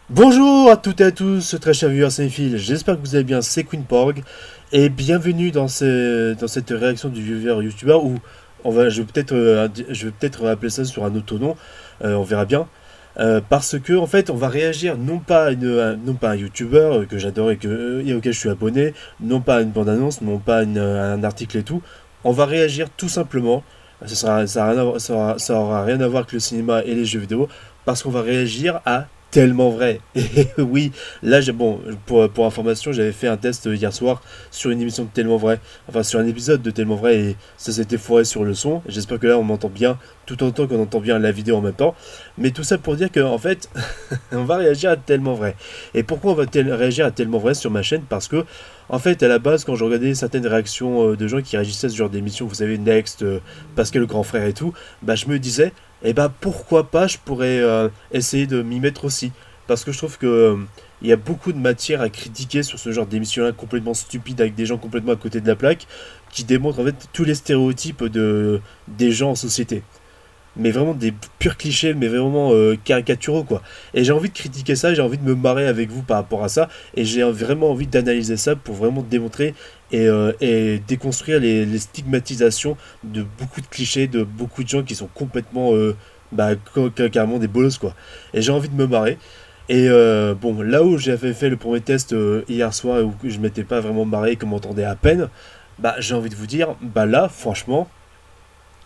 Bonjour à toutes et à tous, très chers viewers cinéphiles, j'espère que vous allez bien, c'est Queen Porg, et bienvenue dans cette réaction du viewer youtubeur où je vais peut-être appeler ça sur un autre nom, on verra bien, parce que en fait on va réagir non pas non pas à un youtubeur que j'adore et auquel je suis abonné, non pas à une bande-annonce, non pas à un article et tout, on va réagir tout simplement, ça aura rien à voir avec le cinéma et les jeux vidéo, parce qu'on va réagir à tellement vrai. Et oui, là, bon, pour information, j'avais fait un test hier soir sur une émission de Tellement Vrai, enfin sur un épisode de Tellement Vrai, et ça s'était foiré sur le son. J'espère que là, on m'entend bien, tout autant qu'on entend bien la vidéo en même temps. Mais tout ça pour dire que, en fait, on va réagir à Tellement Vrai. Et pourquoi on va réagir à Tellement Vrai sur ma chaîne? Parce que, en fait, à la base, quand je regardais certaines réactions de gens qui réagissaient à ce genre d'émission, vous savez, Next, Pascal le grand frère et tout, bah je me disais, et bah pourquoi pas, je pourrais essayer de m'y mettre aussi. Parce que je trouve que il y a beaucoup de matière à critiquer sur ce genre d'émission-là complètement stupide avec des gens complètement à côté de la plaque qui démontrent en fait tous les stéréotypes des gens en société, mais vraiment des purs clichés, mais vraiment caricaturaux quoi. Et j'ai envie de critiquer ça, j'ai envie de me marrer avec vous par rapport à ça, et j'ai vraiment envie d'analyser ça pour vraiment démontrer et déconstruire les stigmatisations de beaucoup de clichés, de beaucoup de gens qui sont complètement, carrément des bolos quoi. Et j'ai envie de me marrer. Et bon, là où j'avais fait le premier test hier soir et où je m'étais pas vraiment marré et qu'on m'entendait à peine, bah j'ai envie de vous dire, bah là franchement,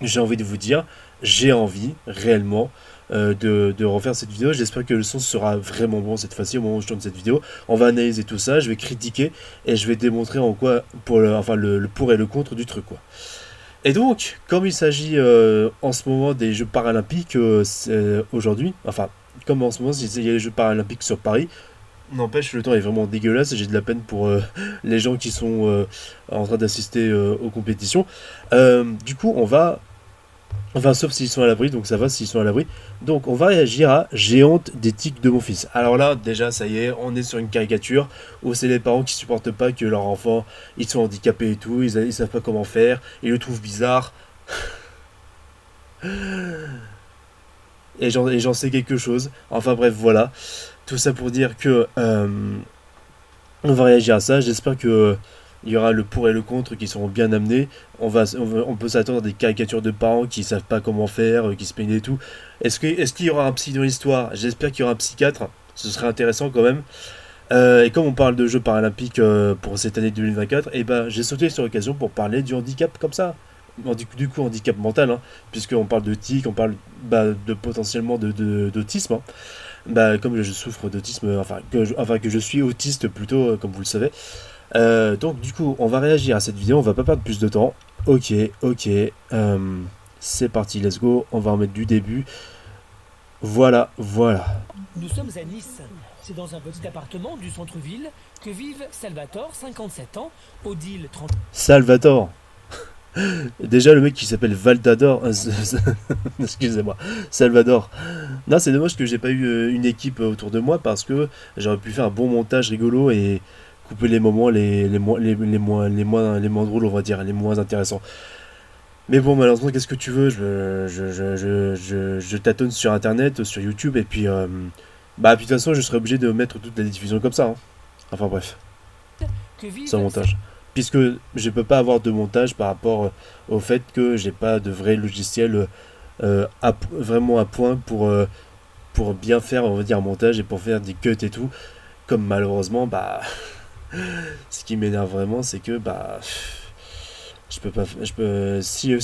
j'ai envie de vous dire, j'ai envie réellement de refaire cette vidéo. J'espère que le son sera vraiment bon cette fois-ci au moment où je tourne cette vidéo. On va analyser tout ça, je vais critiquer et je vais démontrer en quoi, enfin le pour et le contre du truc quoi. Et donc, comme il s'agit en ce moment des Jeux paralympiques aujourd'hui, enfin, comme en ce moment il y a les Jeux paralympiques sur Paris, n'empêche, le temps est vraiment dégueulasse et j'ai de la peine pour les gens qui sont en train d'assister aux compétitions. Du coup, enfin, sauf s'ils sont à l'abri, donc ça va s'ils sont à l'abri. Donc, on va réagir à J'ai honte des tics de mon fils. Alors là, déjà, ça y est, on est sur une caricature où c'est les parents qui supportent pas que leur enfant, ils sont handicapés et tout, ils savent pas comment faire, ils le trouvent bizarre, et j'en sais quelque chose. Enfin bref, voilà. Tout ça pour dire que on va réagir à ça. J'espère que il y aura le pour et le contre qui seront bien amenés. On peut s'attendre à des caricatures de parents qui savent pas comment faire, qui se plaignent et tout. Est-ce qu'il y aura un psy dans l'histoire? J'espère qu'il y aura un psychiatre. Ce serait intéressant quand même. Et comme on parle de Jeux paralympiques pour cette année 2024, et ben j'ai sauté sur l'occasion pour parler du handicap comme ça. Du coup, handicap mental, hein, puisqu'on parle de tic, on parle de potentiellement d'autisme, hein. Bah, comme je souffre d'autisme, enfin que je suis autiste plutôt, comme vous le savez. Donc du coup, on va réagir à cette vidéo, on va pas perdre plus de temps. Ok, ok, c'est parti, let's go, on va en mettre du début. Voilà, voilà. Nous sommes à Nice. C'est dans un petit appartement du centre-ville que vivent Salvatore, 57 ans, Odile, 30 Salvatore. Déjà le mec qui s'appelle Valdador, excusez-moi, Salvador. Non, c'est dommage que j'ai pas eu une équipe autour de moi parce que j'aurais pu faire un bon montage rigolo et couper les moments les moins drôles, on va dire, les moins intéressants. Mais bon, malheureusement, qu'est-ce que tu veux, je tâtonne sur internet, sur YouTube, et puis, puis de toute façon, je serais obligé de mettre toute la diffusion comme ça, hein. Enfin bref, que sans vivent montage. Puisque je peux pas avoir de montage par rapport au fait que j'ai pas de vrai logiciel vraiment à point pour bien faire, on va dire, un montage et pour faire des cuts et tout. Comme malheureusement, bah, ce qui m'énerve vraiment, c'est que, bah, je peux pas, je peux, si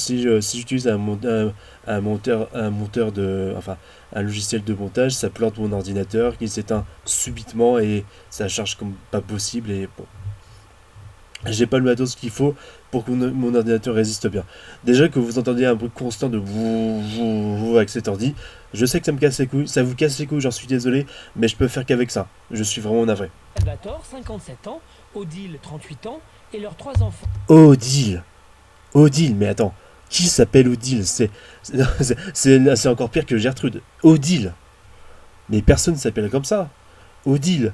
j'utilise un monteur enfin, un logiciel de montage, ça plante mon ordinateur qui s'éteint subitement et ça charge comme pas possible et bon, j'ai pas le matos qu'il faut pour que mon ordinateur résiste bien. Déjà que vous entendiez un bruit constant de avec cet ordi, je sais que ça me casse les couilles, ça vous casse les couilles, j'en suis désolé, mais je peux faire qu'avec ça. Je suis vraiment navré. Salvatore, 57 ans, Odile, 38 ans, et leurs trois enfants. Odile, Odile, mais attends, qui s'appelle Odile? C'est encore pire que Gertrude. Odile, mais personne s'appelle comme ça. Odile.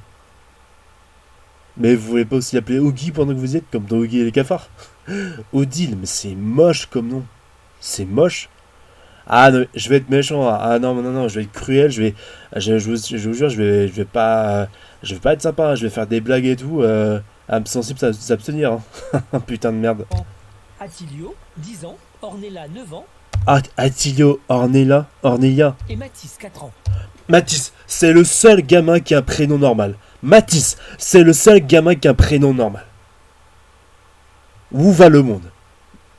Mais vous voulez pas aussi l'appeler Ogi pendant que vous y êtes, comme dans Ogi et les cafards? Odile, mais c'est moche comme nom. C'est moche. Ah non, je vais être méchant. Ah non, non, non, je vais être cruel. Je vous jure, je vais pas être sympa. Je vais faire des blagues et tout. Âme sensible, s'abstenir. Hein. Putain de merde. Attilio, 10 ans, Ornella, 9 ans Ah, Attilio, Ornelia. et Mathis, 4 ans. Mathis, c'est le seul gamin qui a un prénom normal. Mathis, c'est le seul gamin qui a un prénom normal. Où va le monde?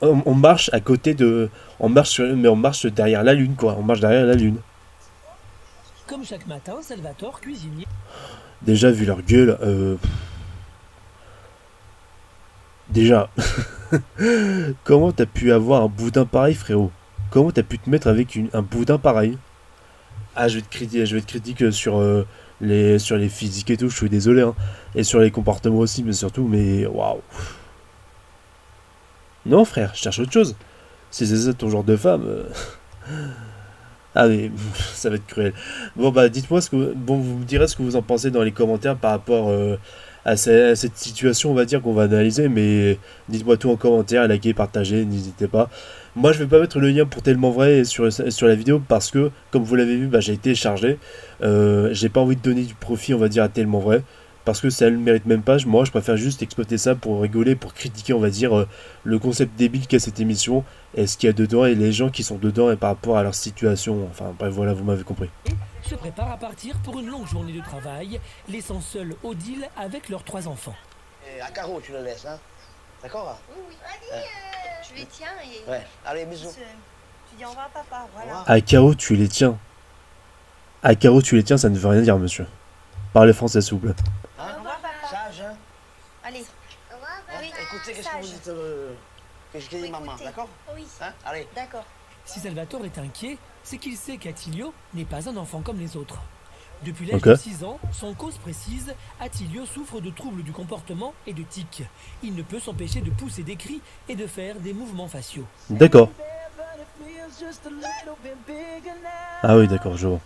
On marche à côté de. Mais on marche derrière la lune, quoi. On marche derrière la lune. Comme chaque matin, Salvatore, cuisinier, Déjà, vu leur gueule, déjà, comment t'as pu avoir un boudin pareil, frérot? Comment t'as pu te mettre avec un boudin pareil? Ah, je vais te critiquer sur les physiques et tout, je suis désolé, hein. Et sur les comportements aussi, mais surtout, mais waouh. Non, frère, je cherche autre chose. Si c'est ça ton genre de femme. Ah, mais ça va être cruel. Bon, bah, dites-moi Bon, vous me direz ce que vous en pensez dans les commentaires par rapport à cette situation, on va dire, qu'on va analyser, mais dites-moi tout en commentaire, likez, partagez, n'hésitez pas. Moi, je vais pas mettre le lien pour tellement vrai sur la vidéo parce que, comme vous l'avez vu, bah, j'ai téléchargé. J'ai pas envie de donner du profit, on va dire, à tellement vrai. Parce que ça ne le mérite même pas. Moi, je préfère juste exploiter ça pour rigoler, pour critiquer, on va dire, le concept débile qu'est cette émission, et ce qu'il y a dedans, et les gens qui sont dedans, et par rapport à leur situation. Enfin, bref, voilà, vous m'avez compris. se prépare à partir pour une longue journée de travail, laissant seul Odile avec leurs 3 enfants. Et à Caro, tu le laisses, hein? D'accord? Oui, oui. Je les tiens et... Ouais, allez, bisous. Tu dis au revoir, papa, voilà. À Caro, tu les tiens. À Caro, tu les tiens, ça ne veut rien dire, monsieur. Parlez français, s'il vous plaît. Hein? Au revoir, papa. Sage, hein? Allez. Au revoir, papa. Oui, Écoutez, qu'est-ce que vous dites, qu'est-ce que dit maman, écoutez. d'accord? Oui, Hein? Allez. d'accord. Si Salvatore est inquiet, c'est qu'il sait qu'Attilio n'est pas un enfant comme les autres. Depuis l'âge Ok. de 6 ans, sans cause précise, Attilio souffre de troubles du comportement et de tics. Il ne peut s'empêcher de pousser des cris et de faire des mouvements faciaux. D'accord. Ah oui, d'accord, je vois.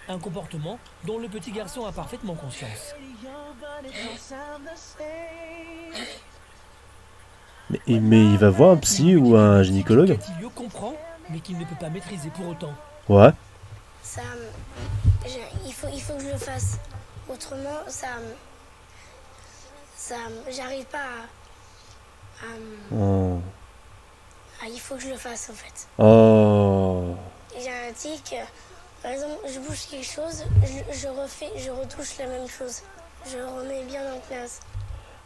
Un comportement dont le petit garçon a parfaitement conscience. Mais il va voir un psy ou un gynécologue? Qu'Attilio comprend, mais qu'il ne peut pas maîtriser pour autant. Ouais. Ça, il faut que je le fasse. Autrement, j'arrive pas Oh. il faut que je le fasse en fait. Oh. J'ai un tic. Par exemple, je bouge quelque chose, je retouche la même chose. Je remets bien en place.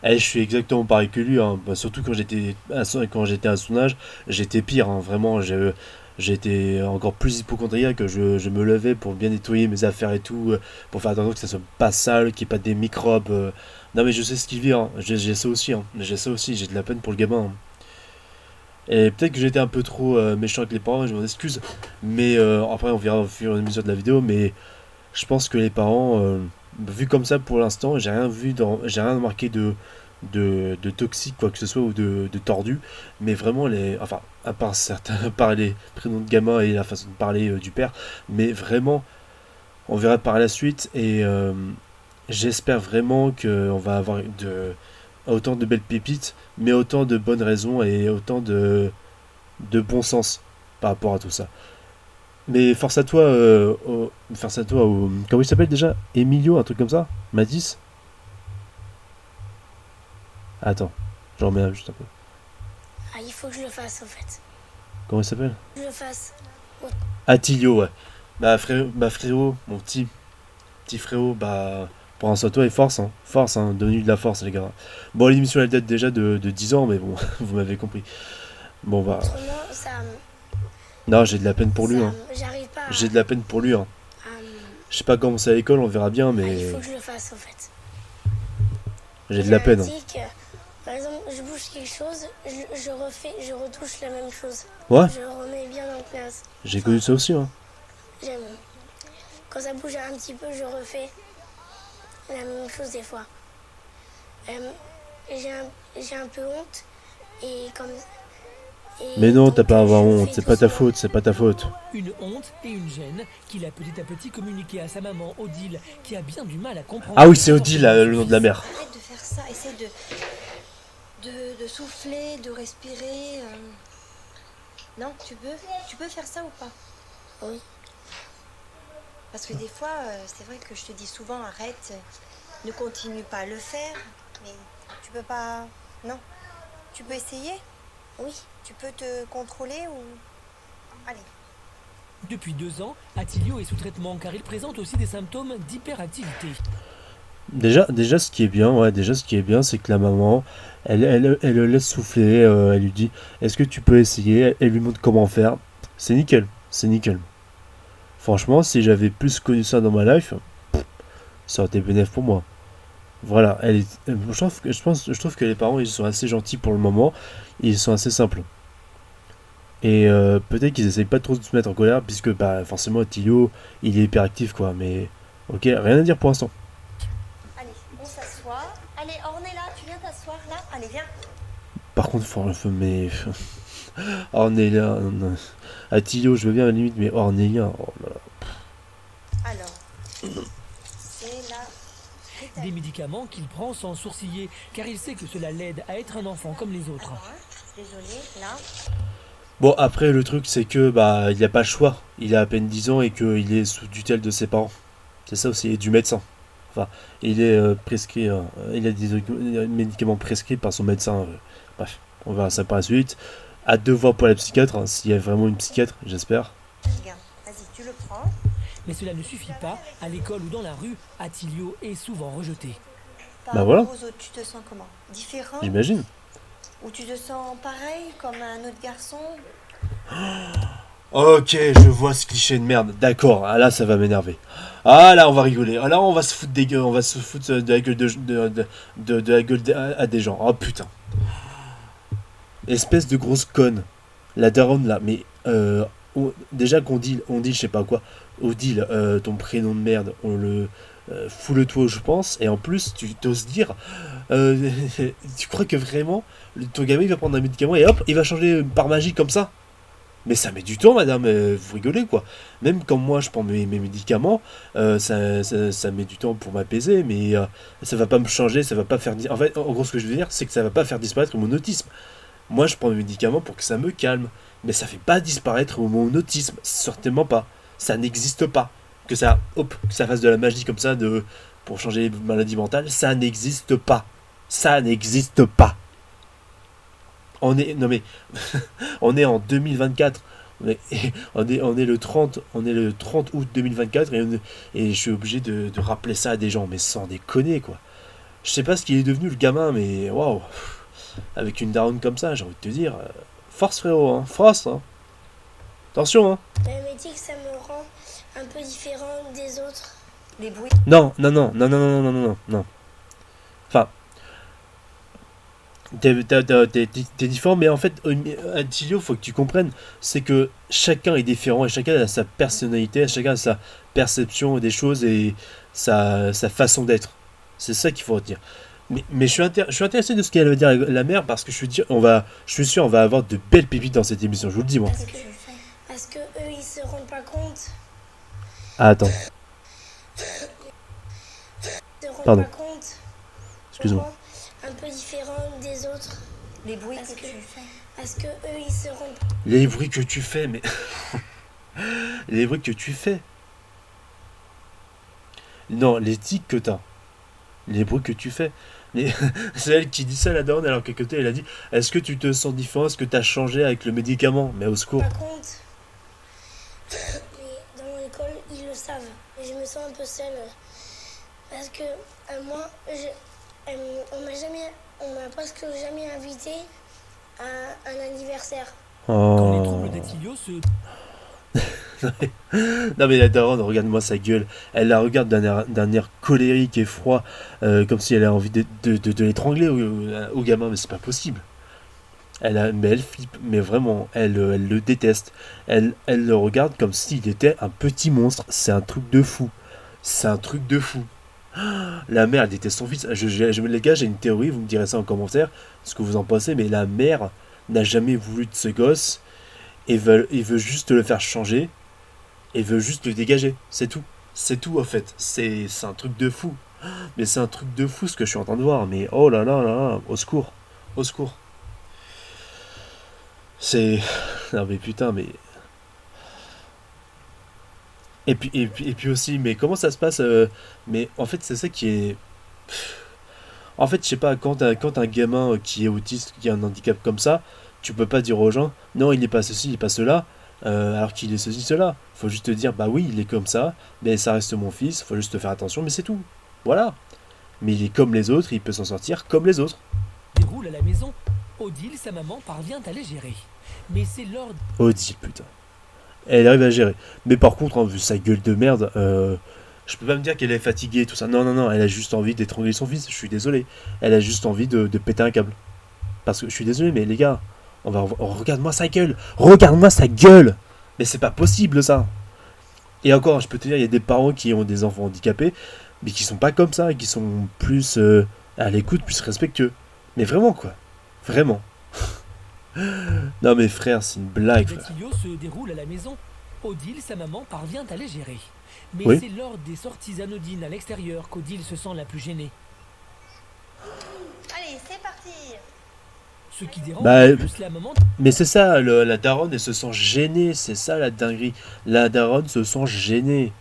Eh, je suis exactement pareil que lui, hein. Bah, surtout quand j'étais à son âge, j'étais pire, hein. Vraiment, j'étais encore plus hypochondriaque, que je me levais pour bien nettoyer mes affaires et tout, pour faire attention que ça soit pas sale, qu'il n'y ait pas des microbes. Non mais je sais ce qu'il vit, hein. J'ai ça aussi, hein. J'ai ça aussi, j'ai de la peine pour le gamin, hein. Et peut-être que j'étais un peu trop méchant avec les parents, je m'en excuse. Mais après, on verra au fur et à mesure de la vidéo. Mais je pense que les parents, vu comme ça pour l'instant, j'ai rien remarqué de toxique, quoi que ce soit, ou de tordu. Mais vraiment, enfin, à part certains, à part les prénoms de gamin et la façon de parler du père. Mais vraiment, on verra par la suite. Et j'espère vraiment qu'on va avoir autant de belles pépites, mais autant de bonnes raisons et autant de bon sens par rapport à tout ça. Mais force à toi, comment il s'appelle déjà? Emilio, un truc comme ça? Mathis? Attends, je remets juste un peu. Il faut que je le fasse en fait. Comment il s'appelle? Je le fasse. Attilio, ouais. Frérot, mon petit frérot, prends soin de toi et force, hein. Force, hein. Donne-lui de la force, les gars. Bon, l'émission, elle date déjà de 10 ans, mais bon, vous m'avez compris. Bon, Autrement, non, j'ai de la peine pour lui, hein. j'arrive pas J'ai de la peine pour lui, hein. Je sais pas comment c'est à l'école, on verra bien, mais il faut que je le fasse en fait. j'ai de la peine, hein. Tic. Par exemple, je bouge quelque chose, je retouche la même chose. Ouais, Je remets bien en place. j'ai connu ça aussi, hein. J'aime. Quand ça bouge un petit peu, je refais la même chose des fois. J'ai un peu honte et comme. Mais non, t'as pas à avoir je honte, fais c'est pas ta doucement. faute, c'est pas ta faute. Une honte et une gêne qu'il a petit à petit communiqué à sa maman Odile, qui a bien du mal à comprendre. Ah oui, c'est Odile, le nom de la mère. Arrête de faire ça, essaie de souffler, de respirer. Non, tu peux faire ça ou pas? Oui. Parce que des fois, c'est vrai que je te dis souvent, arrête, ne continue pas à le faire. Mais tu peux pas... Non. Tu peux essayer? Oui. Tu peux te contrôler ou... Allez. Depuis 2 ans, Attilio est sous traitement car il présente aussi des symptômes d'hyperactivité. Déjà, ce qui est bien, ouais, déjà, ce qui est bien, c'est que la maman, elle le laisse souffler, elle lui dit, est-ce que tu peux essayer? Elle lui montre comment faire. C'est nickel, c'est nickel. Franchement, si j'avais plus connu ça dans ma life, ça aurait été bénéfique pour moi. Voilà, je trouve que les parents, ils sont assez gentils pour le moment, ils sont assez simples. Et peut-être qu'ils essayent pas trop de se mettre en colère, puisque bah, forcément, Tilio, il est hyperactif, quoi. Mais ok, rien à dire pour l'instant. Allez, on s'assoit. Allez, Ornella, tu viens t'asseoir là? Allez, viens. Par contre, mais. Ornelia. Attilio, je veux bien à la limite, mais Ornelia. Oh là là. Alors, c'est la Des Ritalin. médicaments qu'il prend sans sourciller car il sait que cela l'aide à être un enfant comme les autres. Attends, hein. Désolée, là. Bon, après, le truc, c'est que bah, il n'a pas le choix. Il a à peine 10 ans et qu'il est sous tutelle de ses parents. C'est ça aussi, et du médecin. Enfin, il est prescrit. Il a des médicaments prescrits par son médecin. Bref, on verra ça par la suite. Hâte de voir pour la psychiatre, hein, s'il y a vraiment une psychiatre, j'espère. Regarde, vas-y, tu le prends. Mais cela ne suffit pas. À l'école ou dans la rue, Attilio est souvent rejeté. Par Bah voilà. rapport aux autres, tu te sens comment? Différent? J'imagine. Ou tu te sens pareil, comme un autre garçon? Ok, je vois ce cliché de merde. D'accord, ah là ça va m'énerver. Ah là on va rigoler. Ah là on va se foutre des gueules, on va se foutre de la gueule de la gueule à des gens. Oh putain. Espèce de grosse conne. La daronne là, mais déjà on dit je sais pas quoi. Odile, ton prénom de merde, on le fout le toit je pense. Et en plus tu t'oses dire, tu crois que vraiment ton gamin il va prendre un médicament et hop il va changer par magie comme ça? Mais ça met du temps, madame, vous rigolez quoi. Même quand moi je prends mes médicaments, ça met du temps pour m'apaiser, mais ça va pas me changer, ça va pas faire. En fait, en gros, ce que je veux dire, c'est que ça va pas faire disparaître mon autisme. Moi je prends mes médicaments pour que ça me calme, mais ça fait pas disparaître mon autisme, certainement pas. Ça n'existe pas. Que ça fasse de la magie comme ça pour changer les maladies mentales, ça n'existe pas. Ça n'existe pas. Non mais, on est en 2024. On est le 30 août 2024 et je suis obligé de rappeler ça à des gens, mais sans déconner quoi. Je sais pas ce qu'il est devenu le gamin, mais waouh, avec une daronne comme ça, j'ai envie de te dire, force frérot, hein, force, hein. Attention, hein. Mais dis que ça me rend un peu différent des autres. Les bruits. Non, non, non, non, non, non, non, non, non, non. Enfin, t'es différent, mais en fait, Attilio, faut que tu comprennes, c'est que chacun est différent et chacun a sa personnalité, chacun a sa perception des choses et sa façon d'être. C'est ça qu'il faut retenir. Mais je suis intéressé de ce qu'elle va dire la mère parce que je suis sûr on va avoir de belles pépites dans cette émission, je vous le dis moi. Parce que eux, ils se rendent pas compte. Ah, attends, Ils se rendent Pardon. pas compte. excuse-moi. Un peu différent des autres. Les bruits Parce que que- tu fais. Parce que eux, ils se rendent Les bruits que tu fais, mais... les bruits que tu fais. Non, les tics que t'as. Les bruits que tu fais. Mais c'est elle qui dit ça, la daronne, alors qu'à côté, elle a dit, est-ce que tu te sens différent? Est-ce que t'as changé avec le médicament? Mais au secours. pas compte. Mais dans l'école, ils le savent. Et je me sens un peu seule. Parce que moi, on m'a presque jamais invité à un anniversaire. Quand les troubles Oh. d'Attilio se Non mais la daronne, regarde-moi sa gueule. Elle la regarde d'un air colérique et froid, comme si elle a envie de l'étrangler au gamin, mais c'est pas possible. Mais elle flippe, mais vraiment, elle le déteste. Elle le regarde comme s'il était un petit monstre. C'est un truc de fou. C'est un truc de fou. La mère, elle déteste son fils. Les gars, j'ai une théorie, vous me direz ça en commentaire, ce que vous en pensez, mais la mère n'a jamais voulu de ce gosse et veut juste le faire changer et veut juste le dégager. C'est tout. C'est tout, en fait. C'est un truc de fou. Mais c'est un truc de fou ce que je suis en train de voir. Mais oh là là là, là, au secours. Au secours. C'est Non mais putain, mais... Et puis aussi, mais comment ça se passe mais en fait, c'est ça qui est... En fait, je sais pas, quand un gamin qui est autiste, qui a un handicap comme ça, tu peux pas dire aux gens, non, il n'est pas ceci, il n'est pas cela, alors qu'il est ceci, cela. Faut juste te dire, bah oui, il est comme ça, mais ça reste mon fils, faut juste faire attention, mais c'est tout. Voilà. Mais il est comme les autres, il peut s'en sortir comme les autres. Déroule à la maison, Odile, sa maman, parvient à les gérer. Mais c'est lors Odile, putain. Elle arrive à gérer. Mais par contre, vu sa gueule de merde, je peux pas me dire qu'elle est fatiguée, tout ça. Non, non, non, elle a juste envie d'étrangler son fils, je suis désolé. Elle a juste envie de péter un câble. Parce que je suis désolé, mais les gars, regarde-moi sa gueule. Regarde-moi sa gueule. Mais c'est pas possible ça. Et encore, je peux te dire, il y a des parents qui ont des enfants handicapés, mais qui sont pas comme ça, et qui sont plus à l'écoute, plus respectueux. Mais vraiment, quoi. Vraiment. Non mais frère, c'est une blague, frère. Gatilio se déroule à la maison, Odile, sa maman, parvient à les gérer. Mais Oui. c'est lors des sorties anodines à l'extérieur qu'Odile se sent la plus gênée. Allez, c'est parti. Ce qui dérange Bah, le plus la maman, Mais c'est ça, la daronne, elle se sent gênée, c'est ça la dinguerie. La daronne se sent gênée.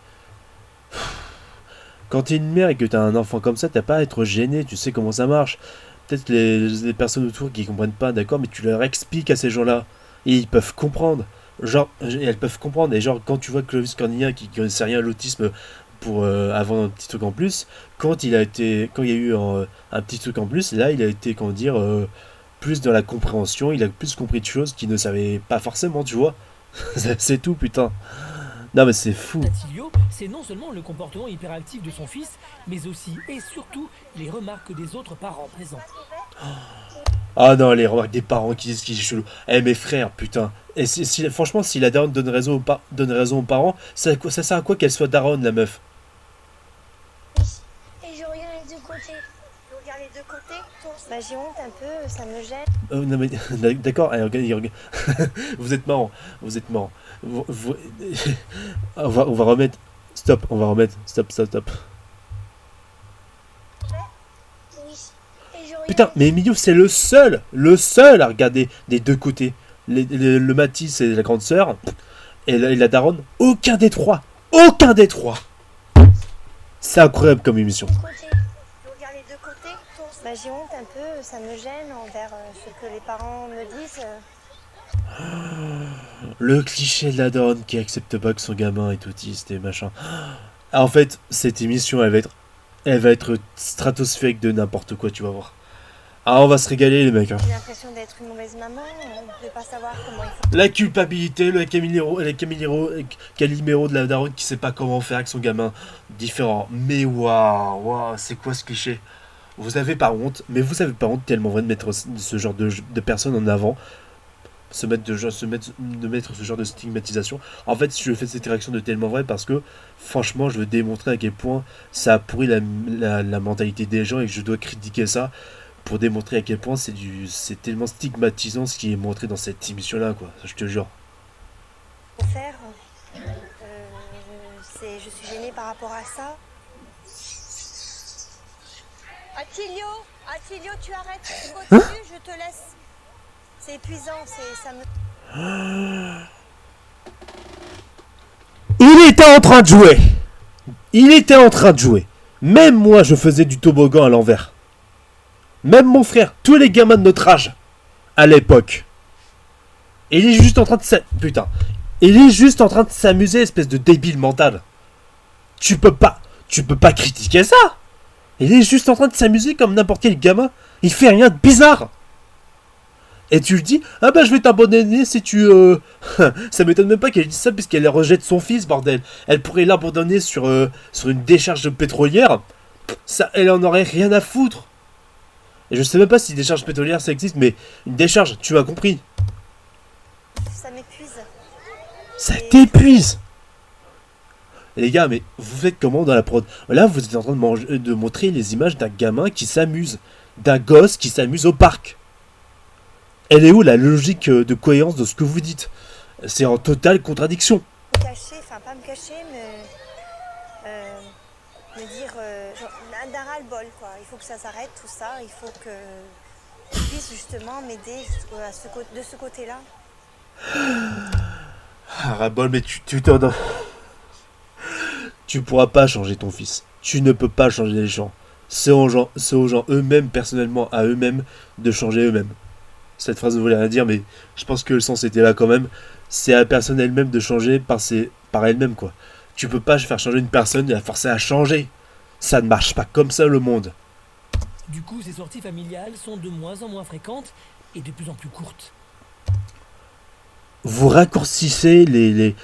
Quand t'es une mère et que t'as un enfant comme ça, t'as pas à être gêné, tu sais comment ça marche. Peut-être les personnes autour qui comprennent pas, d'accord, mais tu leur expliques à ces gens-là. Et ils peuvent comprendre. Genre, et elles peuvent comprendre. Et genre, quand tu vois Clovis Cornillac qui connaissait rien à l'autisme pour avant un petit truc en plus, quand il y a eu un petit truc en plus, là il a été, comment dire, plus dans la compréhension, il a plus compris de choses qu'il ne savait pas forcément, tu vois. C'est tout, putain. Non mais c'est fou. Gatilio, c'est non seulement le comportement hyperactif de son fils, mais aussi et surtout les remarques des autres parents présents. Ah non, les remarques des parents qui disent qu'il est chelou. Eh mes frères, putain. Et franchement, si la daronne donne raison aux parents, ça sert à quoi qu'elle soit daronne, la meuf? Et je regarde les deux côtés. Tu regardes les deux côtés. Bah, j'ai honte un peu, ça me gêne. Non mais d'accord, allez, regarde. Vous êtes marrant, vous êtes marrant. On va remettre. Stop, on va remettre. Stop. Oui. Et je regarde. Putain, mais Emilio, c'est le seul à regarder des deux côtés. Le Matisse et la grande sœur, et la daronne, aucun des trois. C'est incroyable comme émission. Les côtés. Tu regardes les deux côtés. Bah, j'ai honte un peu, ça me gêne envers ce que les parents me disent. Le cliché de la daronne qui accepte pas que son gamin est autiste et machin. Ah, en fait, cette émission, elle va être stratosphérique de n'importe quoi, tu vas voir. Ah, on va se régaler, les mecs. Hein. J'ai l'impression d'être une mauvaise maman, de pas savoir comment il faut. La culpabilité, le Calimero de la daronne qui sait pas comment faire avec son gamin. Différent. Mais waouh, c'est quoi ce cliché? Vous avez pas honte, mais vous avez pas honte tellement vrai de mettre ce genre de personnes en avant. De mettre ce genre de stigmatisation. En fait, je fais cette réaction de tellement vrai parce que franchement, je veux démontrer à quel point ça a pourri la mentalité des gens et que je dois critiquer ça pour démontrer à quel point c'est tellement stigmatisant ce qui est montré dans cette émission là, quoi. Je te jure. Faire. Je suis gênée par rapport à ça. Attilio, tu arrêtes. Tu continues, je te laisse. C'est épuisant, ça me... Il était en train de jouer. Même moi, je faisais du toboggan à l'envers. Même mon frère, tous les gamins de notre âge, à l'époque. Et il est juste en train de s'amuser, espèce de débile mental. Tu peux pas critiquer ça. Il est juste en train de s'amuser comme n'importe quel gamin. Il fait rien de bizarre. Et tu lui dis, ah bah je vais t'abandonner si tu... Ça m'étonne même pas qu'elle dise ça puisqu'elle rejette son fils, bordel. Elle pourrait l'abandonner sur une décharge pétrolière. Ça, elle en aurait rien à foutre. Et je sais même pas si décharge pétrolière ça existe, mais une décharge, tu m'as compris. Ça m'épuise. Ça t'épuise. Les gars, mais vous faites comment dans la prod? Là, vous êtes en train de montrer les images d'un gamin qui s'amuse. D'un gosse qui s'amuse au parc. Elle est où la logique de cohérence de ce que vous dites? C'est en totale contradiction. Me cacher, enfin pas me cacher, mais me dire d'un ras-le-bol quoi. Il faut que ça s'arrête tout ça. Il faut que tu puisses justement m'aider de ce côté-là. Ah, Rabol, mais tu pourras pas changer ton fils. Tu ne peux pas changer les gens. C'est aux gens eux-mêmes, personnellement, à eux-mêmes, de changer eux-mêmes. Cette phrase ne voulait rien dire, mais je pense que le sens était là quand même. C'est à la personne elle-même de changer par elle-même, quoi. Tu peux pas faire changer une personne et la forcer à changer. Ça ne marche pas comme ça, le monde. Du coup, ces sorties familiales sont de moins en moins fréquentes et de plus en plus courtes. Vous raccourcissez les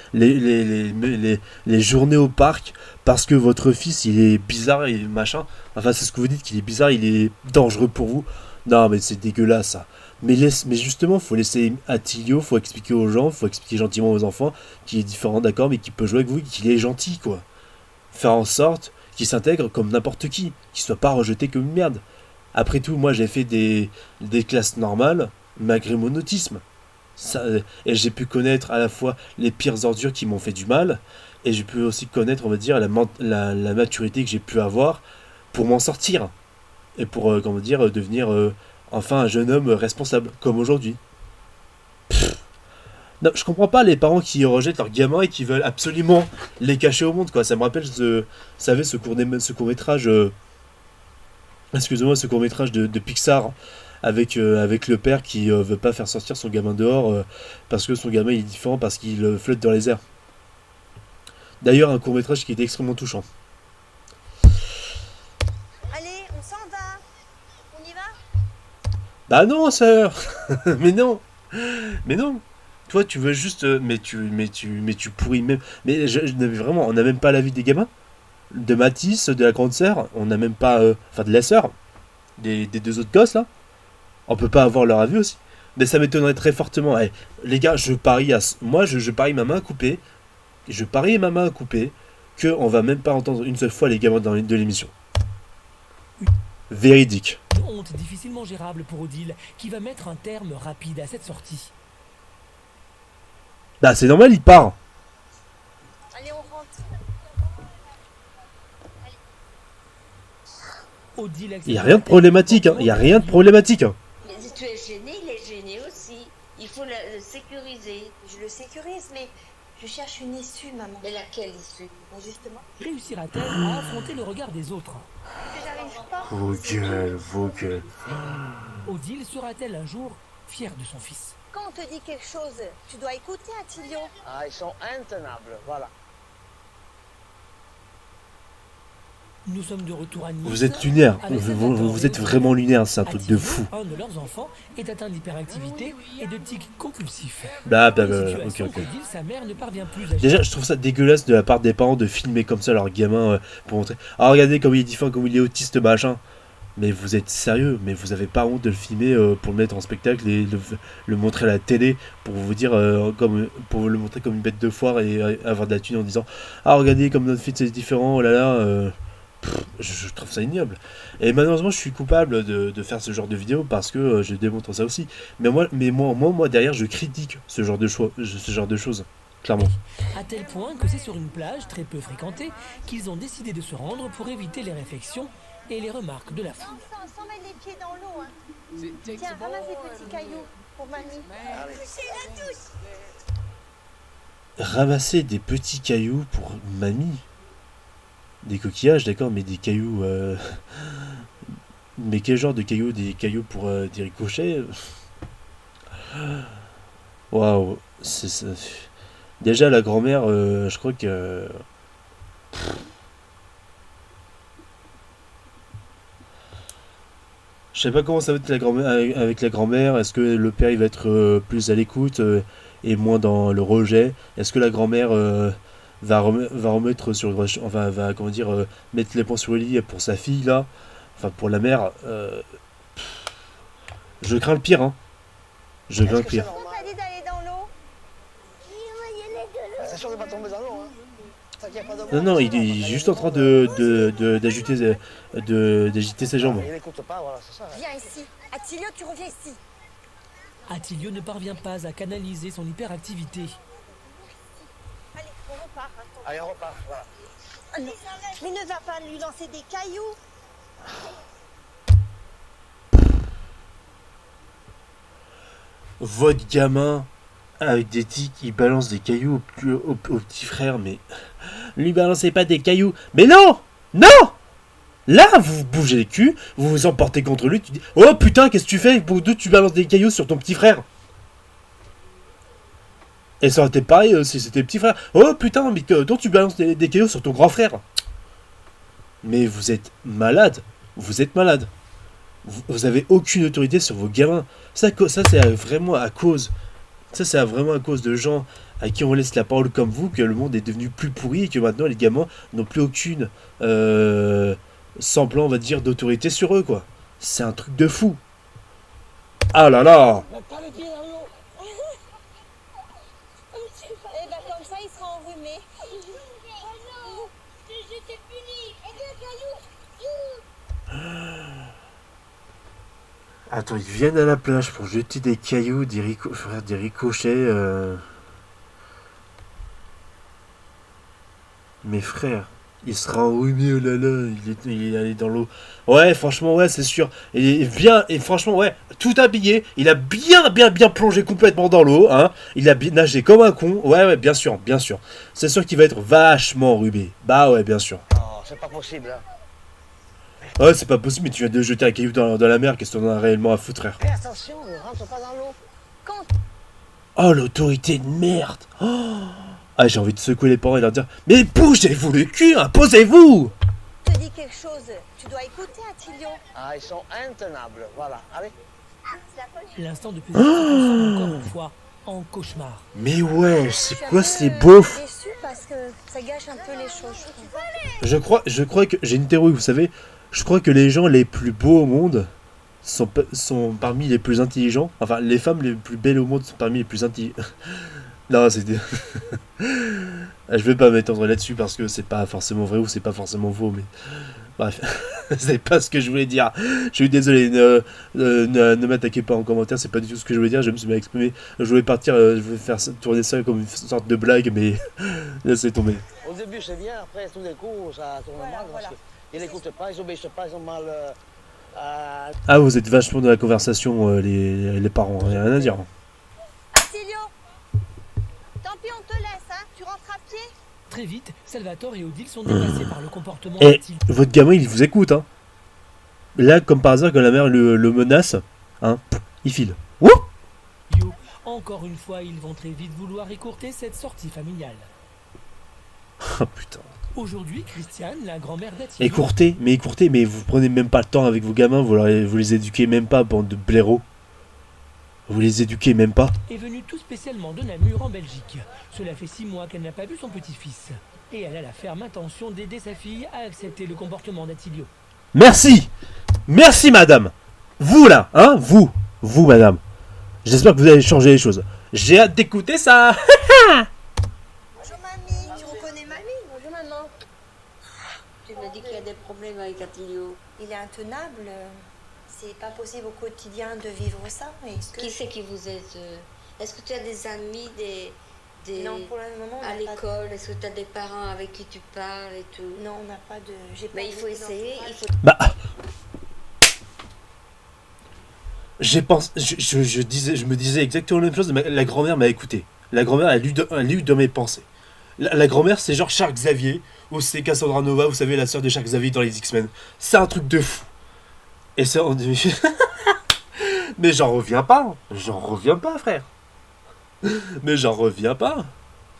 journées au parc parce que votre fils, il est bizarre et machin. Enfin, c'est ce que vous dites, qu'il est bizarre, il est dangereux pour vous. Non, mais c'est dégueulasse, ça. Mais justement, faut laisser Attilio, faut expliquer aux gens, faut expliquer gentiment aux enfants qu'il est différent, d'accord, mais qu'il peut jouer avec vous, qu'il est gentil, quoi. Faire en sorte qu'il s'intègre comme n'importe qui, qu'il soit pas rejeté comme une merde. Après tout, moi, j'ai fait des classes normales, malgré mon autisme. Ça, et j'ai pu connaître à la fois les pires ordures qui m'ont fait du mal, et j'ai pu aussi connaître, on va dire, la maturité que j'ai pu avoir pour m'en sortir, et pour, comment dire, devenir enfin un jeune homme responsable, comme aujourd'hui. Non, je comprends pas les parents qui rejettent leurs gamins et qui veulent absolument les cacher au monde, quoi. Ça me rappelle, vous savez, ce court-métrage, excusez-moi, ce court-métrage de Pixar, avec le père qui veut pas faire sortir son gamin dehors parce que son gamin il est différent, parce qu'il flotte dans les airs. D'ailleurs, un court-métrage qui était extrêmement touchant. Allez, on s'en va. On y va? Bah non, sœur. Mais non. Mais non. Toi, tu veux juste. Mais tu pourris même. Mais vraiment, on n'a même pas l'avis des gamins. De Mathis, de la grande sœur. On n'a même pas. Enfin, de la sœur. Des deux autres gosses, là. On peut pas avoir leur avis aussi. Mais ça m'étonnerait très fortement. Eh, les gars, je parie moi, je parie ma main à couper. Je parie ma main à couper que on va même pas entendre une seule fois les gamins de l'émission. Véridique. Une honte difficilement gérable pour Odile, qui va mettre un terme rapide à cette sortie. Bah, c'est normal, il part. Allez, on rentre. Odile Il y a rien de problématique, hein. Il y a rien de problématique, hein. Mais si tu es gêné, il est gêné aussi. Il faut le sécuriser. Je le sécurise, mais je cherche une issue, maman. Mais laquelle issue? Bon, justement, Réussira-t-elle à affronter le regard des autres? que j'arrive pas. Vos gueules. Odile sera-t-elle un jour fière de son fils? Quand on te dit quelque chose, tu dois écouter, Attilio. Ah, ils sont intenables, voilà. Nous sommes de retour à Nice. Vous êtes lunaire. Avec cette Vous êtes attente, vraiment lunaire, c'est un truc de Attilio, fou. un de leurs enfants est atteint d'hyperactivité et de tics compulsifs. Bah, Une ok, situation ok. qu'Odile, sa mère, ne parvient plus à gérer. Déjà, je trouve ça dégueulasse de la part des parents de filmer comme ça leur gamin pour montrer. Ah, regardez comme il est différent, comme il est autiste, machin. Mais vous êtes sérieux, mais vous avez pas honte de le filmer pour le mettre en spectacle et le montrer à la télé pour vous dire pour le montrer comme une bête de foire et avoir de la thune en disant ah regardez comme notre fils est différent, oh là là. Je trouve ça ignoble. Et malheureusement, je suis coupable de faire ce genre de vidéo parce que je démontre ça aussi. Mais moi, derrière, je critique ce genre de choses, clairement. À tel point que c'est sur une plage très peu fréquentée qu'ils ont décidé de se rendre pour éviter les réflexions et les remarques de la foule. Sans mettre les pieds dans l'eau, hein. Tiens, ramasse des petits cailloux pour mamie. Ramasser des petits cailloux pour mamie. Des coquillages, d'accord, mais des cailloux. Mais quel genre de cailloux? Des cailloux pour des ricochets? Waouh, c'est ça. Déjà, la grand-mère, je crois que. Je sais pas comment ça va être avec la grand-mère. Est-ce que le père il va être plus à l'écoute et moins dans le rejet? Est-ce que la grand-mère va remettre sur enfin va comment dire mettre les points sur le lit pour sa fille là? Enfin pour la mère. Je crains le pire, hein. Je crains le pire. On t'a dit d'aller dans l'eau. C'est sûr de pas tomber dans l'eau, hein. T'inquiète pas de moi. Non, non, il est juste en train d'agiter ses jambes. Il n'écoute pas, voilà, c'est ça. Hein. Viens ici. Attilio, tu reviens ici. Attilio ne parvient pas à canaliser son hyperactivité. Allez, on repart. Hein. Allez, on repart, voilà. Ah non. Mais ne va pas lui lancer des cailloux. Votre gamin avec des tics, il balance des cailloux au petit frère, mais... Lui balancez pas des cailloux. Mais non! Non! Là, vous bougez les culs, vous vous emportez contre lui, tu dis oh putain, qu'est-ce que tu fais? Pour deux, tu balances des cailloux sur ton petit frère. Et ça aurait été pareil si c'était petit frère. Oh putain, mais donc tu balances des cailloux sur ton grand frère. Mais vous êtes malade. Vous êtes malade. Vous avez aucune autorité sur vos gamins. Ça c'est vraiment à cause. Ça, c'est vraiment à cause de gens à qui on laisse la parole comme vous que le monde est devenu plus pourri et que maintenant les gamins n'ont plus aucune semblant, on va dire, d'autorité sur eux, quoi. C'est un truc de fou. Ah là là! Mais pas les pieds dans l'eau. Eh ben comme ça, il sera enrhumé. J'étais puni. Et des cailloux. Attends, ils viennent à la plage pour jeter des cailloux, faire des ricochets. Mes frères, il sera enrhumé, oh là là, il est allé dans l'eau. Ouais, franchement, ouais, c'est sûr. Et bien, et franchement, ouais, tout habillé, il a bien plongé complètement dans l'eau, hein. Il a bien nagé comme un con. Ouais, bien sûr, bien sûr. C'est sûr qu'il va être vachement enrhumé. Bah ouais, bien sûr. Non, c'est pas possible. Hein. Ouais, c'est pas possible, mais tu viens de jeter un caillou dans la mer, qu'est-ce que t'en as réellement à foutre, frère? Fais attention, ne rentre pas dans l'eau. Oh, l'autorité de merde. Oh. Ah, j'ai envie de secouer les parents et leur dire mais bougez-vous le cul, imposez-vous. Je te dis quelque chose, tu dois écouter Attilio. Ah, ils sont intenables, voilà. Allez. L'instant de plaisir se transforme encore une fois en cauchemar. Mais ouais, c'est Je suis quoi un ces peu beaufs? déçue parce que ça gâche un peu les choses, je trouve. Je crois que j'ai une théorie, vous savez. Je crois que les gens les plus beaux au monde sont parmi les plus intelligents. Enfin, les femmes les plus belles au monde sont parmi les plus intelligents. Non, c'est... Je vais pas m'étendre là-dessus parce que c'est pas forcément vrai ou c'est pas forcément faux, mais... Bref, c'est pas ce que je voulais dire. Je suis désolé, ne m'attaquez pas en commentaire, c'est pas du tout ce que je voulais dire, je me suis mal exprimé. Je voulais partir, je voulais faire tourner ça comme une sorte de blague, mais laissez tomber. Au début, c'est bien, après, tout d'un coup, ça tourne mal parce qu'ils n'écoutent pas, ils obéissent pas, ils ont mal. Ah, vous êtes vachement dans la conversation, les parents, rien à dire. Attilio, tant pis, on te laisse, hein. Tu rentres à pied. Très vite, Salvatore et Odile sont dépassés par le comportement Et d'Attilio. votre gamin, il vous écoute, hein. Là, comme par hasard, quand la mère le menace, hein, il file. Wouh! Encore une fois, ils vont très vite vouloir écourter cette sortie familiale. Oh putain. Aujourd'hui, Christiane, la grand-mère d'Attilio, Écourtez, mais vous prenez même pas le temps avec vos gamins, vous les éduquez même pas, bande de blaireaux. Vous les éduquez même pas. est venue tout spécialement de Namur en Belgique. Cela fait 6 mois qu'elle n'a pas vu son petit-fils. Et elle a la ferme intention d'aider sa fille à accepter le comportement d'Attilio. Merci! Merci, madame! Vous, là, hein? Vous, madame. J'espère que vous allez changer les choses. J'ai hâte d'écouter ça! Bonjour mamie, tu reconnais mamie? Bonjour maman. Tu me dis qu'il y a des problèmes avec Attilio. Il est intenable. C'est pas possible au quotidien de vivre ça. Est-ce que... Qui c'est qui vous aide? Est-ce que tu as des amis, des Non, pour le moment, on à n'a pas l'école? Est-ce que tu as des parents avec qui tu parles et tout? de... Non, on n'a pas de... J'ai pas Mais il faut beaucoup essayer. d'entourage. Il faut... Bah. Je me disais exactement la même chose, mais la grand-mère m'a écouté. La grand-mère a lu dans mes pensées. La grand-mère, c'est genre Charles Xavier, ou c'est Cassandra Nova, vous savez, la sœur de Charles Xavier dans les X-Men. C'est un truc de fou. Et ça, on dit... Mais j'en reviens pas. J'en reviens pas, frère. Mais j'en reviens pas.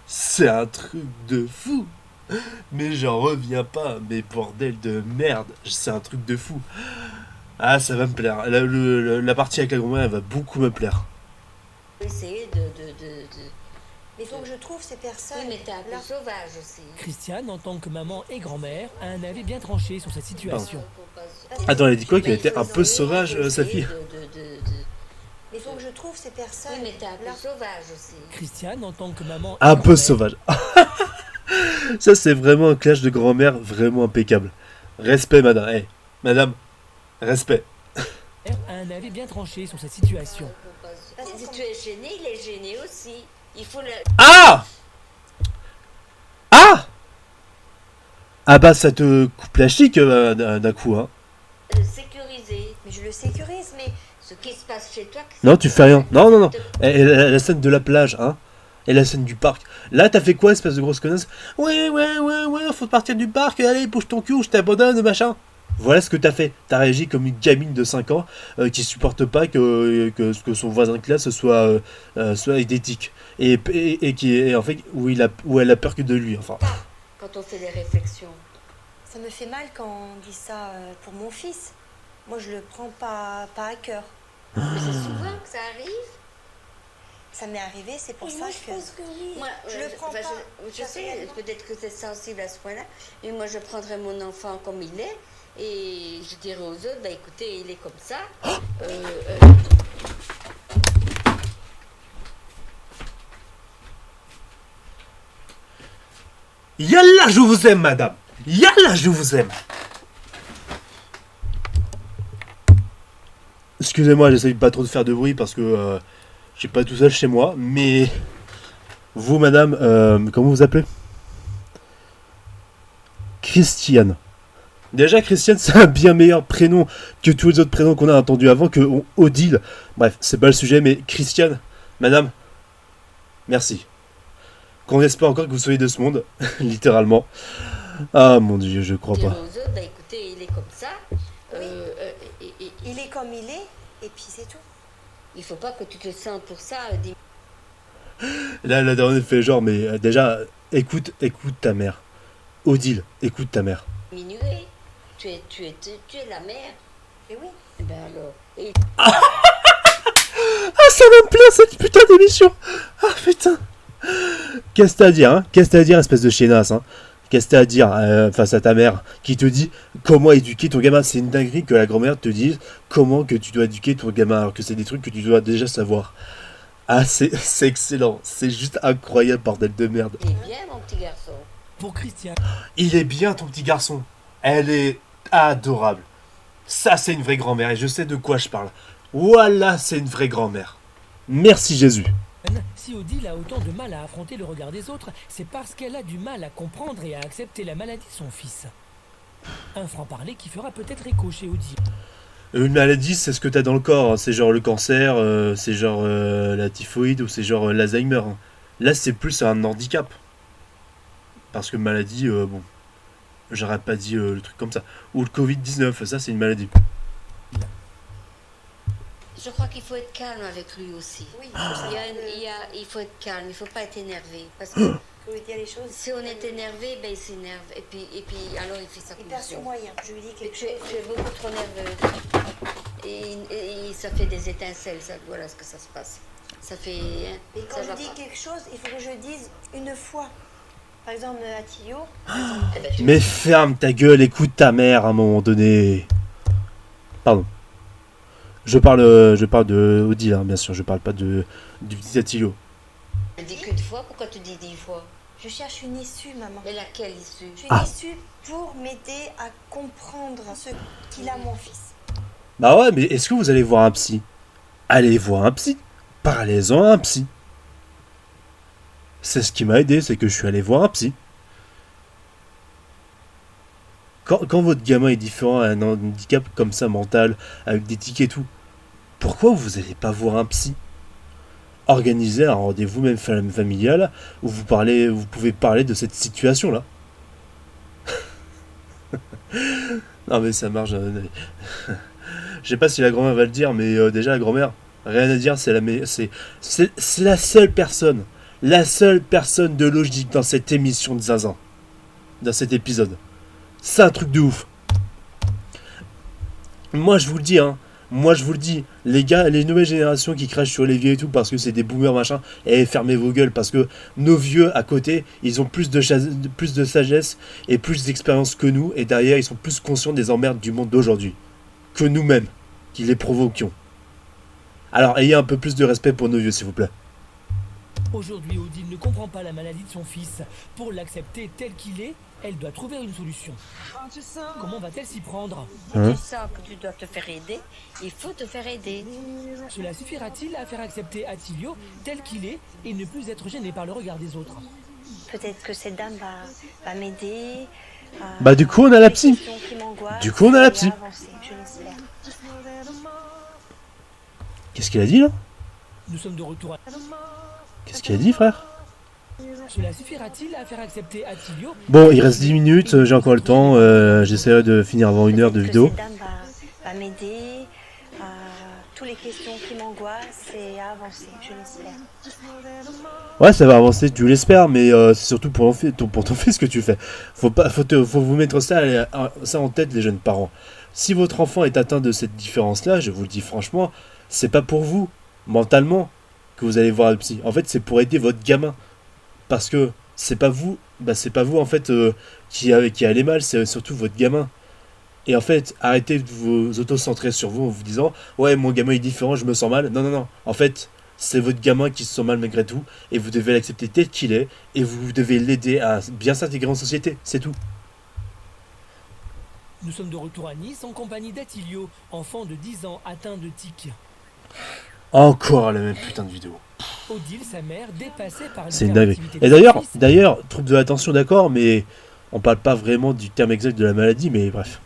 C'est un truc de fou. Mais j'en reviens pas. Mais bordel de merde. C'est un truc de fou. Ah, ça va me plaire. La partie avec la grand-mère, elle va beaucoup me plaire. essayer Mais il faut que je trouve ces personnes. Oui, mais t'es un peu là. sauvage aussi. Christiane, en tant que maman et grand-mère, a un avis bien tranché sur cette situation. Parce que- Attends, elle a dit quoi? Qu'elle Mais il était faut un peu essayer, sauvage, il faut sa essayer fille. Mais il faut que je trouve ces personnes. Oui, mais t'es un peu là. sauvage aussi. Christiane, en tant que maman et Un peu grand-mère, sauvage. Ça, c'est vraiment un clash de grand-mère vraiment impeccable. Respect, madame. Hey, madame, respect. a un avis bien tranché sur cette situation. Si tu es gêné, il est gêné aussi. Il faut le... Ah! Ah! Ah bah, ça te coupe la chic d'un coup, hein. le sécuriser. Mais je le sécurise, mais ce qui se passe chez toi. Non, tu fais rien. Non, non, non. Et la scène de la plage, hein. Et la scène du parc. Là, t'as fait quoi, espèce de grosse connasse? Ouais, faut partir du parc. Allez, bouge ton cul ou je t'abandonne, machin. Voilà ce que t'as fait. T'as réagi comme une gamine de 5 ans qui supporte pas que son voisin de classe soit idétique. Et en fait, où elle a peur que de lui. Enfin. Quand on fait des réflexions. Ça me fait mal quand on dit ça pour mon fils. Moi, je le prends pas à cœur. Mais c'est souvent que ça arrive. Ça m'est arrivé, c'est pour ça moi, que... je pense que oui. Moi, Je le prends pas je sais, personnellement. peut-être que c'est sensible à ce point-là, mais moi je prendrais mon enfant comme il est et je dirais aux autres, bah écoutez, il est comme ça. Yallah, je vous aime, madame. Yallah, je vous aime. Excusez-moi, j'essaye pas trop de faire de bruit parce que je suis pas tout seul chez moi. Mais vous, madame, comment vous appelez? Christiane. Déjà, Christiane, c'est un bien meilleur prénom que tous les autres prénoms qu'on a entendus avant, que Odile. Bref, c'est pas le sujet, mais Christiane, madame, merci. Qu'on espère encore que vous soyez de ce monde, littéralement. Ah mon dieu, je crois dire pas. aux autres, bah écoutez, il est comme ça. Il est comme il est, et puis c'est tout. Il faut pas que tu te sentes pour ça Là, la dernière fait genre, mais déjà, écoute ta mère. Odile, écoute ta mère. diminué. Tu es la mère. Et oui. Eh ben alors. Et Ah, ça me plaît cette putain d'émission. Ah putain. Qu'est-ce que t'as à dire, hein? Qu'est-ce que t'as à dire, espèce de chiennasse, hein? Qu'est-ce que t'as à dire face à ta mère qui te dit comment éduquer ton gamin? C'est une dinguerie que la grand-mère te dise comment que tu dois éduquer ton gamin alors que c'est des trucs que tu dois déjà savoir. Ah, c'est excellent. C'est juste incroyable, bordel de merde. il est bien, mon petit garçon. Pour Christian, Il est bien, ton petit garçon. Elle est adorable. Ça, c'est une vraie grand-mère et je sais de quoi je parle. Voilà, c'est une vraie grand-mère. Merci Jésus. si Odile a autant de mal à affronter le regard des autres, c'est parce qu'elle a du mal à comprendre et à accepter la maladie de son fils. Un franc-parler qui fera peut-être écho chez Odile. Une maladie, c'est ce que t'as dans le corps. C'est genre le cancer, c'est genre la typhoïde ou c'est genre l'Alzheimer. Hein. Là, c'est plus un handicap. Parce que maladie, bon, j'aurais pas dit le truc comme ça. Ou le Covid-19, ça, c'est une maladie. Je crois qu'il faut être calme avec lui aussi. Oui, Il faut être calme, il faut pas être énervé. Parce que faut lui dire les choses. si on est énervé, ben il s'énerve. Et puis alors il fait sa Il perd ses position. moyens. Je lui dis Mais quelque tu es chose. beaucoup trop nerveuse. Et ça fait des étincelles, ça, voilà ce que ça se passe. Ça fait. Hein, Et quand ça je va dis pas. quelque chose, il faut que je dise une fois. Par exemple, à Thio, Eh ben, tu- Mais ferme ta gueule, écoute ta mère à un moment donné. Pardon. Je parle de Odile, hein, bien sûr. Je parle pas du petit Attilio. Tu dis qu'une fois, pourquoi tu dis 10 fois? je cherche une issue, maman. Mais laquelle issue? Je suis Ah. une issue pour m'aider à comprendre ce qu'il a mon fils. Bah ouais, mais est-ce que vous allez voir un psy? Allez voir un psy. Parlez-en à un psy. C'est ce qui m'a aidé, c'est que je suis allé voir un psy. Quand votre gamin est différent, a un handicap comme ça mental, avec des tics et tout, pourquoi vous n'allez pas voir un psy? Organisez un rendez-vous même familial où vous pouvez parler de cette situation-là. Non mais ça marche. Je sais pas si la grand-mère va le dire, mais déjà la grand-mère, rien à dire, c'est la seule personne de logique dans cette émission de Zinzin, dans cet épisode. C'est un truc de ouf. Moi je vous le dis, hein. Moi je vous le dis, les gars, les nouvelles générations qui crachent sur les vieux et tout parce que c'est des boomers machin, et fermez vos gueules parce que nos vieux à côté, ils ont plus de sagesse et plus d'expérience que nous, et derrière ils sont plus conscients des emmerdes du monde d'aujourd'hui que nous-mêmes qui les provoquions. Alors ayez un peu plus de respect pour nos vieux s'il vous plaît. Aujourd'hui, Odile ne comprend pas la maladie de son fils. Pour l'accepter tel qu'il est, elle doit trouver une solution. Comment va-t-elle s'y prendre? Hein? Tu sens que tu dois te faire aider, il faut te faire aider. Cela suffira-t-il à faire accepter Attilio tel qu'il est et ne plus être gêné par le regard des autres? Peut-être que cette dame va m'aider. Bah du coup on a la psy. Qui m'angoissent, Du coup, on a la psy. et à avancer, je l'espère. Qu'est-ce qu'il a dit là? Nous sommes de retour à... Qu'est-ce qu'il a dit, frère? Cela suffira-t-il à faire accepter Attilio? Bon, il reste 10 minutes, j'ai encore le temps. J'essaierai de finir avant 1 heure de Peut-être que vidéo. cette dame va m'aider à toutes les questions qui m'angoissent et à avancer, je l'espère. Ouais, ça va avancer, tu l'espères, mais c'est surtout pour ton fils que tu fais. Faut vous mettre ça en tête, les jeunes parents. Si votre enfant est atteint de cette différence-là, je vous le dis franchement, c'est pas pour vous, mentalement, que vous allez voir le psy. En fait, c'est pour aider votre gamin. Parce que c'est pas vous en fait qui allez mal, c'est surtout votre gamin. Et en fait, arrêtez de vous auto-centrer sur vous en vous disant ouais, mon gamin est différent, je me sens mal. Non, non, non. En fait, c'est votre gamin qui se sent mal malgré tout et vous devez l'accepter tel qu'il est et vous devez l'aider à bien s'intégrer en société, c'est tout. Nous sommes de retour à Nice en compagnie d'Attilio, enfant de 10 ans atteint de tic. Encore la même putain de vidéo. Odile, sa mère, dépassée par C'est une dinguerie. l'hyperactivité Et de son fils, d'ailleurs, trouble de l'attention, d'accord, mais on parle pas vraiment du terme exact de la maladie, mais bref.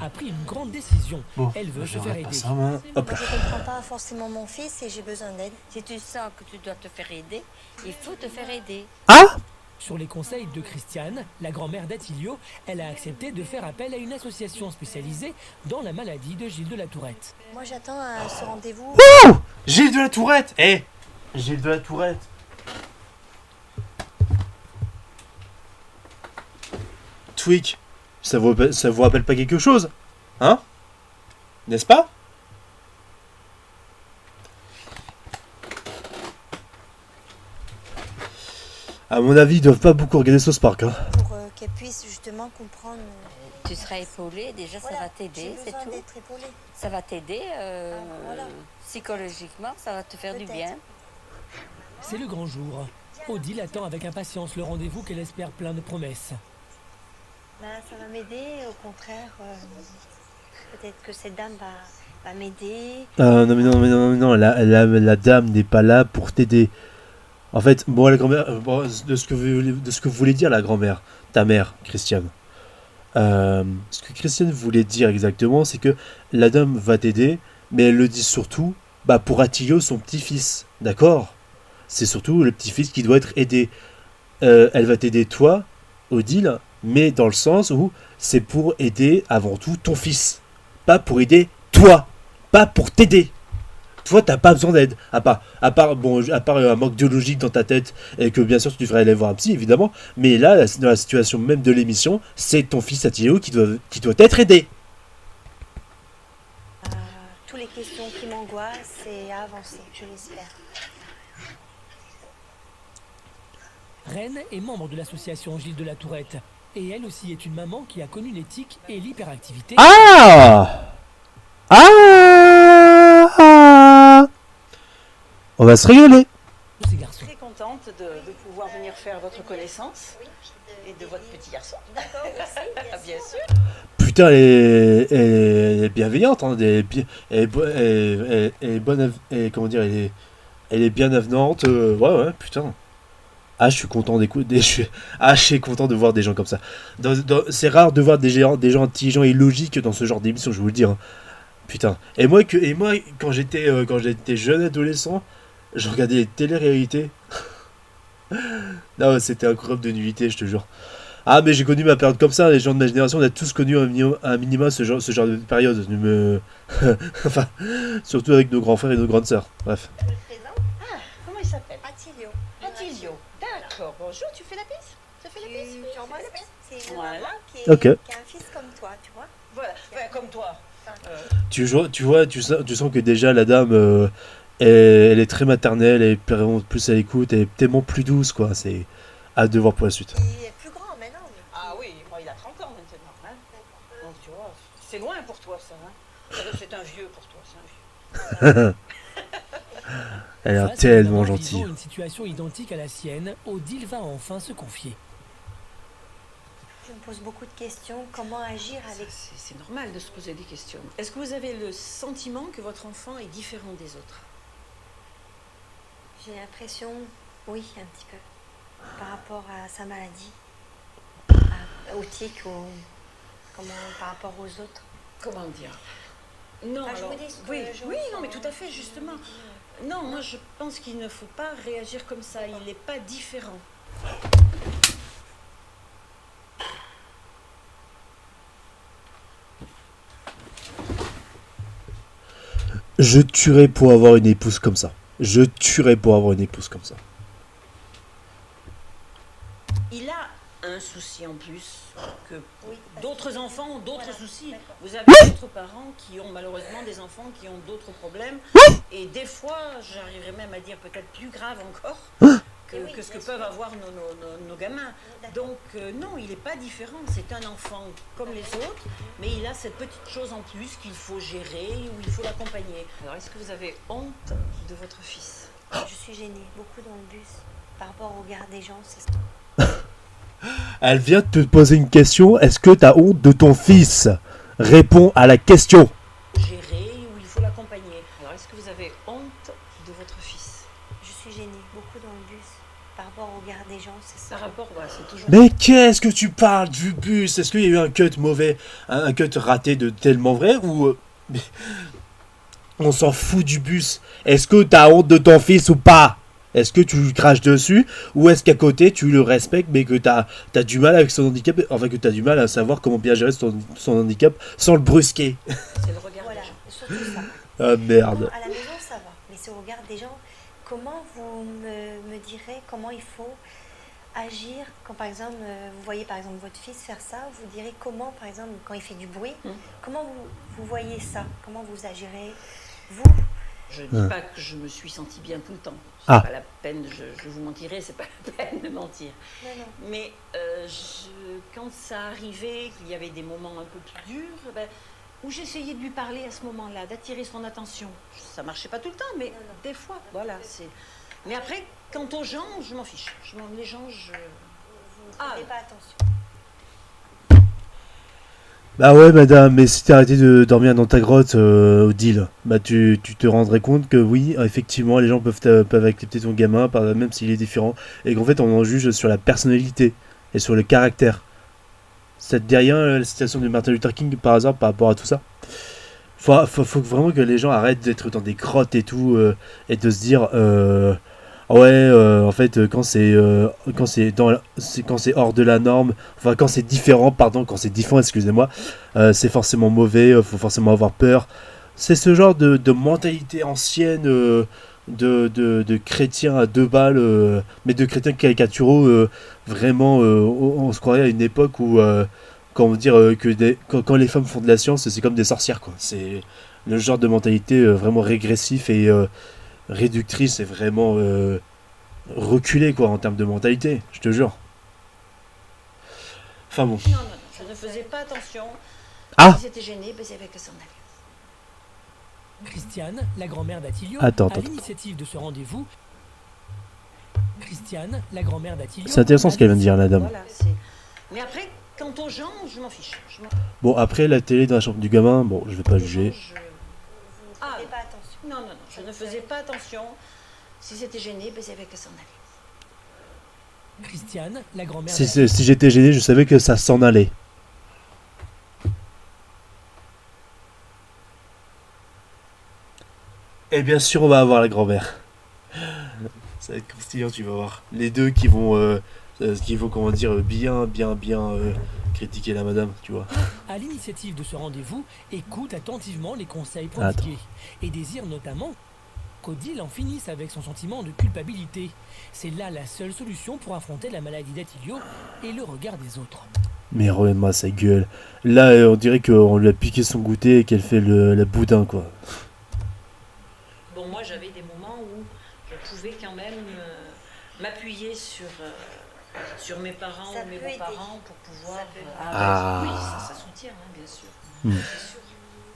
a pris une grande décision. Bon, Elle veut se faire aider. ça, hein. Hop Moi, là. je comprends pas forcément mon fils et j'ai besoin d'aide. Si tu sens que tu dois te faire aider, il faut te faire aider. Ah! Sur les conseils de Christiane, la grand-mère d'Attilio, elle a accepté de faire appel à une association spécialisée dans la maladie de Gilles de la Tourette. Moi, j'attends ce rendez-vous. Gilles de la Tourette! Eh! Gilles de la Tourette! Twig, ça vous rappelle pas quelque chose? Hein? N'est-ce pas? À mon avis, ils doivent pas beaucoup regarder South Park, hein. Pour qu'elle puisse justement comprendre. Tu seras épaulé, déjà ça Voilà, va t'aider, j'ai c'est besoin tout. d'être épaulée. Ça va t'aider voilà. psychologiquement, ça va te faire du Peut-être. bien. C'est le grand jour. Odile attend avec impatience le rendez-vous qu'elle espère plein de promesses. Ben, ça va m'aider, au contraire. Peut-être que cette dame va m'aider. Non mais non mais non mais non, la dame n'est pas là pour t'aider. En fait, bon la grand-mère, de ce que vous voulez dire la grand-mère, ta mère, Christiane. Ce que Christiane voulait dire exactement, c'est que la dame va t'aider, mais elle le dit surtout, pour Attilio, son petit-fils, d'accord? C'est surtout le petit-fils qui doit être aidé. Elle va t'aider toi, Odile, mais dans le sens où c'est pour aider avant tout ton fils, pas pour aider toi, pas pour t'aider. Toi, t'as pas besoin d'aide, à part un manque de logique dans ta tête, et que bien sûr tu devrais aller voir un psy, évidemment, mais là, dans la situation même de l'émission, c'est ton fils Attilio qui doit être aidé. Toutes les questions qui m'angoissent et à avancer, je l'espère. Reine est membre de l'association Gilles de la Tourette. Et elle aussi est une maman qui a connu les tics et l'hyperactivité. Ah! On va se régaler. Ces garçons. Très contente de pouvoir venir faire votre connaissance et de votre petit garçon. D'accord, merci. Bien sûr. Putain, elle est bienveillante, hein, elle est bonne, elle est bien avenante, ouais, putain. Ah, je suis content d'écouter, je suis content de voir des gens comme ça. C'est rare de voir des gens intelligents et logiques dans ce genre d'émission, je vous le dis. Hein. Putain. Et moi, quand j'étais jeune adolescent, je regardais les télé-réalités. Non, c'était incroyable de nullité, je te jure. Ah, mais j'ai connu ma période comme ça, les gens de ma génération, on a tous connu un minimum ce genre de période. Enfin, surtout avec nos grands frères et nos grandes sœurs. Bref. Je le présente. Comment il s'appelle? Attilio. Attilio. D'accord. Bonjour, tu fais la pisse? Tu fais la pisse? Tu envoies la piste. C'est une Voilà. maman qui Ok. qui a un fils comme toi, tu vois. Voilà. Ouais, comme toi. Tu sens que déjà la dame, elle est très maternelle, elle est vraiment plus à l'écoute, elle est tellement plus douce, quoi. C'est hâte de voir pour la suite. Il est plus grand maintenant. Mais... Ah oui, moi il a 30 ans maintenant. Hein. Donc tu vois, c'est loin pour toi ça. Hein. C'est un vieux pour toi, c'est un vieux. Elle a l'air Face à tellement une maman gentille. vivant une situation identique à la sienne, Odile va enfin se confier. Je me pose beaucoup de questions. Comment agir avec... C'est normal de se poser des questions. Est-ce que vous avez le sentiment que votre enfant est différent des autres? J'ai l'impression, oui, un petit peu. Par rapport à sa maladie. Au tic ou... Comment, par rapport aux autres. Comment dire? Non, Enfin, je alors, vous dis ce que oui, je oui, non, ressens, mais tout à fait, justement. Non, moi, je pense qu'il ne faut pas réagir comme ça. Il n'est pas différent. Je tuerais pour avoir une épouse comme ça. Je tuerais pour avoir une épouse comme ça. Il a un souci en plus que Oui, parce d'autres enfants ont d'autres Voilà, soucis. d'accord. Vous avez d'autres parents qui ont malheureusement des enfants qui ont d'autres problèmes. Et des fois, j'arriverais même à dire peut-être plus grave encore Oui, que ce que bien sûr. peuvent avoir nos gamins. D'accord. Donc non, il n'est pas différent. C'est un enfant comme les autres, mais il a cette petite chose en plus qu'il faut gérer ou il faut l'accompagner. Alors, est-ce que vous avez honte de votre fils? Je suis gênée, beaucoup dans le bus. Par rapport au regard des gens, c'est Elle vient de te poser une question. Est-ce que t'as honte de ton fils? Réponds à la question. Gérer ou il faut l'accompagner. Alors, est-ce que vous avez honte de votre fils? Je suis gênée, beaucoup dans le bus. Par rapport au regard des gens, c'est ça. Par rapport, voilà, c'est toujours... Mais qu'est-ce que tu parles du bus? Est-ce qu'il y a eu un cut mauvais, un cut raté de tellement vrai ou mais on s'en fout du bus? Est-ce que t'as honte de ton fils ou pas? Est-ce que tu lui craches dessus ou est-ce qu'à côté tu le respectes mais que t'as du mal avec son handicap, enfin que t'as du mal à savoir comment bien gérer son handicap sans le brusquer? C'est le regard Voilà, des gens. surtout ça. Ah merde. À la maison, ça va. Mais c'est au regard des gens. Comment vous me direz comment il faut agir quand, par exemple, vous voyez par exemple votre fils faire ça, vous direz comment, par exemple, quand il fait du bruit, comment vous voyez ça? Comment vous agirez, vous? Je ne dis pas que je me suis sentie bien tout le temps. C'est Ah. pas la peine, je vous mentirais, c'est pas la peine de mentir. Non, non. Mais quand ça arrivait, qu'il y avait des moments un peu plus durs, ben, où j'essayais de lui parler à ce moment-là, d'attirer son attention. Ça marchait pas tout le temps, mais des fois, voilà. Mais après, quant aux gens, je m'en fiche. Les gens, Vous ne Ah. prêtez pas attention. Bah ouais madame, mais si t'arrêtais de dormir dans ta grotte, Odile, bah tu te rendrais compte que oui, effectivement, les gens peuvent accepter ton gamin, même s'il est différent, et qu'en fait on en juge sur la personnalité et sur le caractère. Ça te dit rien la citation de Martin Luther King par hasard par rapport à tout ça? Faut vraiment que les gens arrêtent d'être dans des grottes et tout, et de se dire ouais, en fait quand c'est hors de la norme, enfin quand c'est différent, pardon, quand c'est différent, excusez-moi, c'est forcément mauvais, faut forcément avoir peur. C'est ce genre de mentalité ancienne, de chrétiens à deux balles, mais de chrétiens caricaturaux, vraiment, on se croirait à une époque où comment dire quand les femmes font de la science, c'est comme des sorcières quoi. C'est le genre de mentalité vraiment régressif et réductrice et vraiment reculé quoi en termes de mentalité, je te jure. Enfin bon. non, je ne faisais pas attention. Ah. Si c'était gêné, ben, il y avait que s'en aller. Christiane, la grand-mère d'Attilio, Attends. à l'initiative de ce rendez-vous. Christiane, la grand-mère d'Attilio. C'est intéressant ce qu'elle vient de dire la dame. Voilà, mais après, quant aux gens, je m'en fiche. Bon après la télé dans la chambre du gamin, bon je vais pas juger. Vous ne Ah. prêtez pas attention. Non, je ne faisais pas attention. Si c'était gêné, ben, il y avait que s'en aller. Christiane, la grand-mère Si j'étais gêné, je savais que ça s'en allait. Et bien sûr, on va avoir la grand-mère. Ça va être croustillant, tu vas voir. Les deux qui vont comment dire, bien critiquer la madame, tu vois. À l'initiative de ce rendez-vous, écoute attentivement les conseils Attends. prodigués et désire notamment qu'Odile en finisse avec son sentiment de culpabilité. C'est là la seule solution pour affronter la maladie d'Attilio et le regard des autres. Mais regarde-moi sa gueule. Là, on dirait qu'on lui a piqué son goûter et qu'elle fait la boudin, quoi. Bon, moi, j'avais des moments où je pouvais quand même m'appuyer sur mes parents Ça ou mes peut aider. beaux-parents pour pouvoir... Ça peut aider. Ah. Oui, ça soutient, hein, bien sûr. Mm. Bien sûr.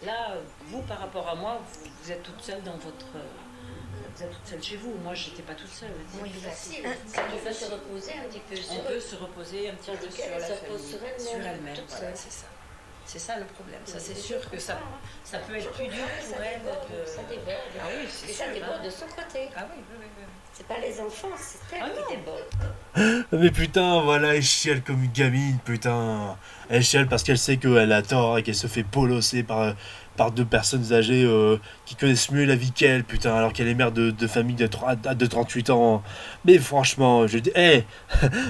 Là, vous, par rapport à moi, vous êtes toute seule dans votre... vous êtes toute seule chez vous. Moi, j'étais pas toute seule. C'est plus facile. Tu peux se reposer un petit peu sur On peut se reposer un petit peu Tandis sur qu'elle la se repose famille. sur elle-même, toute Voilà, seule. c'est ça. C'est ça le problème. Ça, c'est sûr que ça peut être plus dur pour elle de... Ça déborde. Ah oui, c'est Et ça sûr, déborde hein. de son côté. Ah oui. C'est pas les enfants, c'est elle Ah qui non. déborde. Mais putain, voilà, elle chiale comme une gamine, putain. Elle chiale parce qu'elle sait qu'elle a tort et qu'elle se fait bolosser par par deux personnes âgées qui connaissent mieux la vie qu'elle, putain, alors qu'elle est mère de famille de 38 ans. Mais franchement, je dis, hey,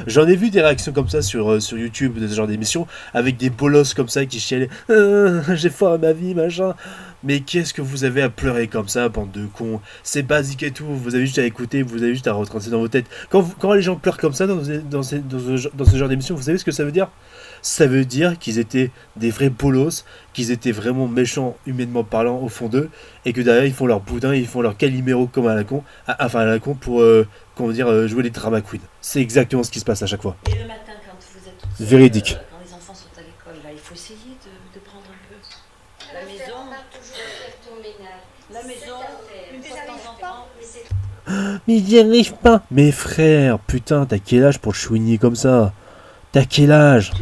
j'en ai vu des réactions comme ça sur YouTube, de ce genre d'émission, avec des bolosses comme ça qui chialaient, j'ai faim à ma vie, machin. Mais qu'est-ce que vous avez à pleurer comme ça, bande de cons? C'est basique et tout, vous avez juste à écouter, vous avez juste à retracer dans vos têtes. Quand les gens pleurent comme ça dans ce genre d'émission, vous savez ce que ça veut dire? Ça veut dire qu'ils étaient des vrais bolos, qu'ils étaient vraiment méchants humainement parlant au fond d'eux, et que derrière ils font leur boudin, ils font leur caliméro comme à la con, enfin à la con pour comment dire, jouer les drama queens. C'est exactement ce qui se passe à chaque fois. Et le matin, quand vous êtes tous Véridique. quand les enfants sont à l'école, là, il faut essayer de prendre un peu la maison. La maison, une fois de temps en temps. Mais j'y arrive pas. Mes frères, putain, t'as quel âge pour le chouiner comme ça? T'as quel âge?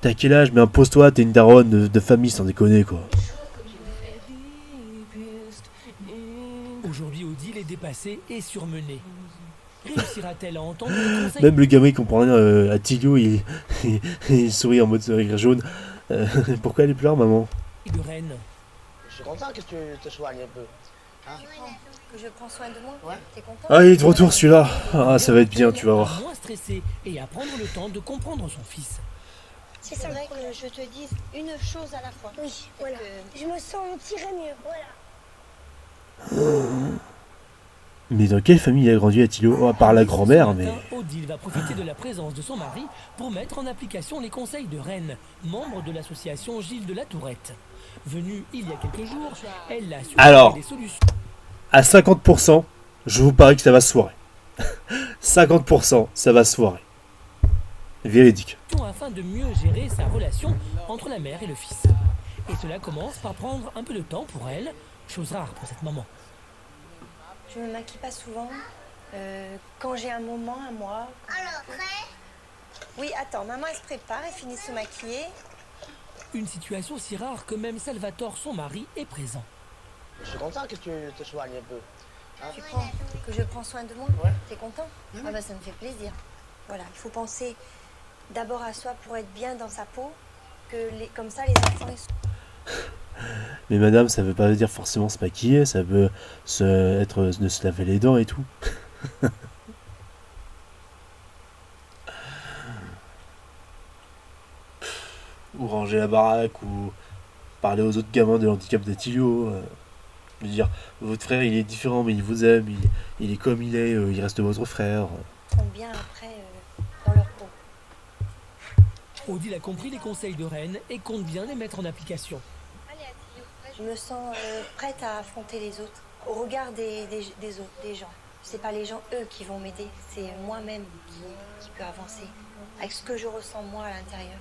T'as quel âge? Mais impose-toi, t'es une daronne de famille, sans déconner quoi. Aujourd'hui, Odile est dépassée et surmenée. Réussira-t-elle à entendre les conseils Même le gamin il comprend rien, Attilio il sourit en mode rire jaune. Pourquoi elle pleure maman? de Rennes? Je suis content que tu te soignes un peu. Hein? Que je prends soin de moi. Ouais. T'es content? Ah il est de retour celui-là. Ah ça va être bien, tu vas voir. Moins stressé et à prendre le temps de comprendre son fils. C'est vrai que je te dise une chose à la fois. Oui, voilà. Je me sentirais mieux, voilà. Mais dans quelle famille il a grandi Attilio? Oh, à part la grand-mère, mais... Odile va profiter de la présence de son mari pour mettre en application les conseils de Rennes, membre de l'association Gilles de la Tourette. Venue il y a quelques jours, elle a su Alors, des solutions. à 50%, je vous parie que ça va se foirer. 50%, ça va se foirer. Véridique. Afin de mieux gérer sa relation entre la mère et le fils. Et cela commence par prendre un peu de temps pour elle, chose rare pour cette maman. Je me maquille pas souvent. Quand j'ai un moment à moi. Alors, prêt? Oui, attends, maman elle se prépare, elle finit de se maquiller. Une situation si rare que même Salvatore, son mari, est présent. Je suis content que tu te soignes un peu. Hein? Que je prends soin de moi. Ouais. T'es content? Ah bah ça me fait plaisir. Voilà, il faut penser d'abord à soi pour être bien dans sa peau, comme ça les enfants ils sont... Mais madame, ça veut pas dire forcément se maquiller, ça veut de se laver les dents et tout. Ou ranger la baraque, ou parler aux autres gamins de l'handicap d'Attilio. Je veux dire, votre frère il est différent, mais il vous aime, il est comme il est, il reste votre frère. sont bien après dans leur peau. Odile a compris les conseils de Rennes et compte bien les mettre en application. Je me sens prête à affronter les autres, au regard des autres, des gens. C'est pas les gens, eux, qui vont m'aider, c'est moi-même qui peut avancer, avec ce que je ressens moi à l'intérieur.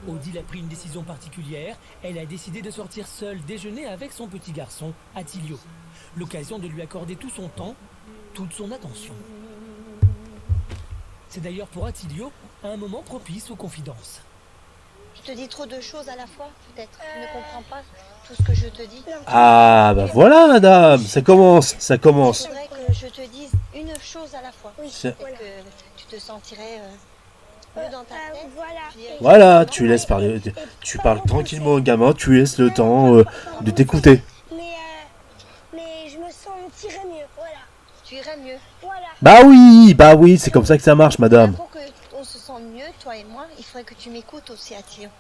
Odile a pris une décision particulière. Elle a décidé de sortir seule déjeuner avec son petit garçon, Attilio. L'occasion de lui accorder tout son temps, toute son attention. C'est d'ailleurs pour Attilio un moment propice aux confidences. Je te dis trop de choses à la fois, peut-être. Tu ne comprends pas tout ce que je te dis. Ah bah voilà madame, ça commence. Il faudrait que je te dise une chose à la fois. Oui, C'est- Et que tu te sentirais mieux dans ta tête. voilà. Voilà, tu laisses parler, tu parles tranquillement au gamin, tu laisses le temps de t'écouter. Mais je me sentirais mieux, voilà. Tu irais mieux. Voilà. Bah oui, c'est comme ça que ça marche madame. Pour qu'on se sente mieux, toi et moi, il faudrait que tu m'écoutes aussi, Attilio.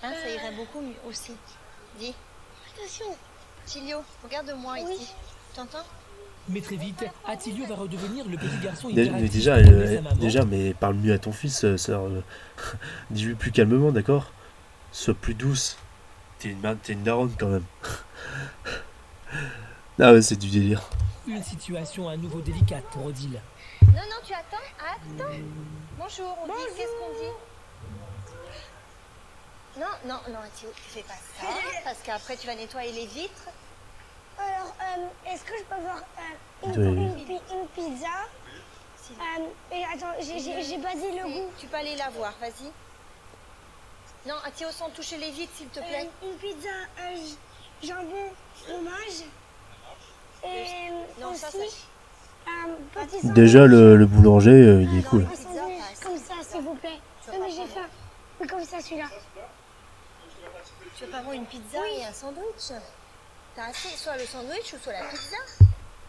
Hein, ça irait beaucoup mieux aussi. Dis, Attention. Attilio, regarde-moi Oui. ici. Tu entends? Mais très vite, Attilio va redevenir le petit garçon Mais hyperactif déjà, qui aimait sa maman. mais parle mieux à ton fils, sœur. Dis-lui plus calmement, d'accord? Sois plus douce. T'es une daronne quand même. Ah ouais, c'est du délire. Une situation à nouveau délicate pour Odile. Non, tu attends. Attends. Bonjour, on dit, qu'est-ce qu'on dit? Non, Attilio, tu fais pas ça, parce qu'après tu vas nettoyer les vitres. Alors, est-ce que je peux avoir une pizza? Et attends, j'ai pas dit le goût. Tu peux aller la voir, vas-y. Non, Attilio, sans toucher les vitres, s'il te plaît. Une pizza, jambon, fromage. Et Non, aussi, ça, petit sandwich. Déjà, le boulanger, il est cool. Un sandwich comme ça, s'il vous plaît. Non, mais j'ai faim. Oui, comme ça, celui-là. Tu veux pas avoir une pizza et un sandwich? T'as assez, soit le sandwich ou soit la pizza.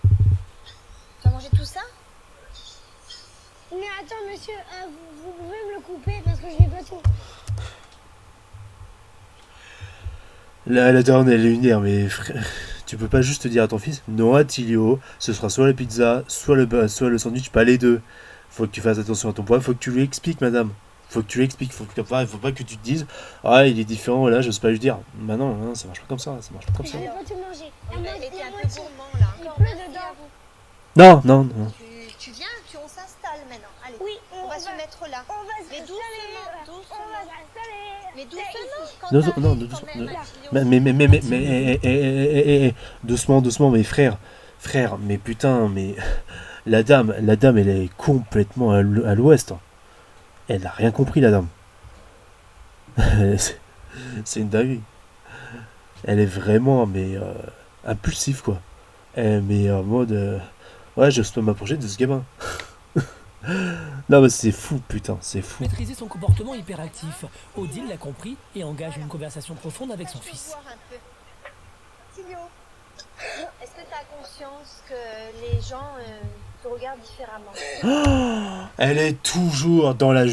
Tu vas manger tout ça? Mais attends, monsieur, vous pouvez me le couper parce que je vais pas tout. La daronne, elle est lunaire, mais frère, tu peux pas juste dire à ton fils, non, Attilio, ce sera soit la pizza, soit le sandwich, pas les deux. Faut que tu fasses attention à ton poids, faut que tu lui expliques, madame. Faut que tu lui expliques, faut pas que tu te dises, ah, il est différent, là, j'ose pas lui dire. Bah non, hein, ça marche pas comme ça, ça marche pas comme Je ça. vais pas tout manger. Il était un peu gourmand là. Il Encore pleut merci dedans. à vous. Non, non, non. Tu viens, on s'installe maintenant. Allez, Oui, on va se mettre là. On va se Mais doucement, On va doucement. s'installer. Mais doucement, quand Non, t'arrives, non, quand doucement, même, non. Attilio. Mais, doucement, doucement, mais frère, mais putain, mais la dame, elle est complètement à l'ouest. Hein. Elle a rien compris, la dame. C'est une dinguerie. Elle est vraiment, mais impulsive, quoi. Mais en mode, ouais, j'ose pas m'approcher de ce gamin. Non, mais c'est fou, putain, c'est fou. Maîtriser son comportement hyperactif. Odile l'a compris et engage une conversation profonde avec son Je veux fils. voir un peu. Attilio, est-ce que tu as conscience que les gens te regardent différemment? Elle est toujours dans le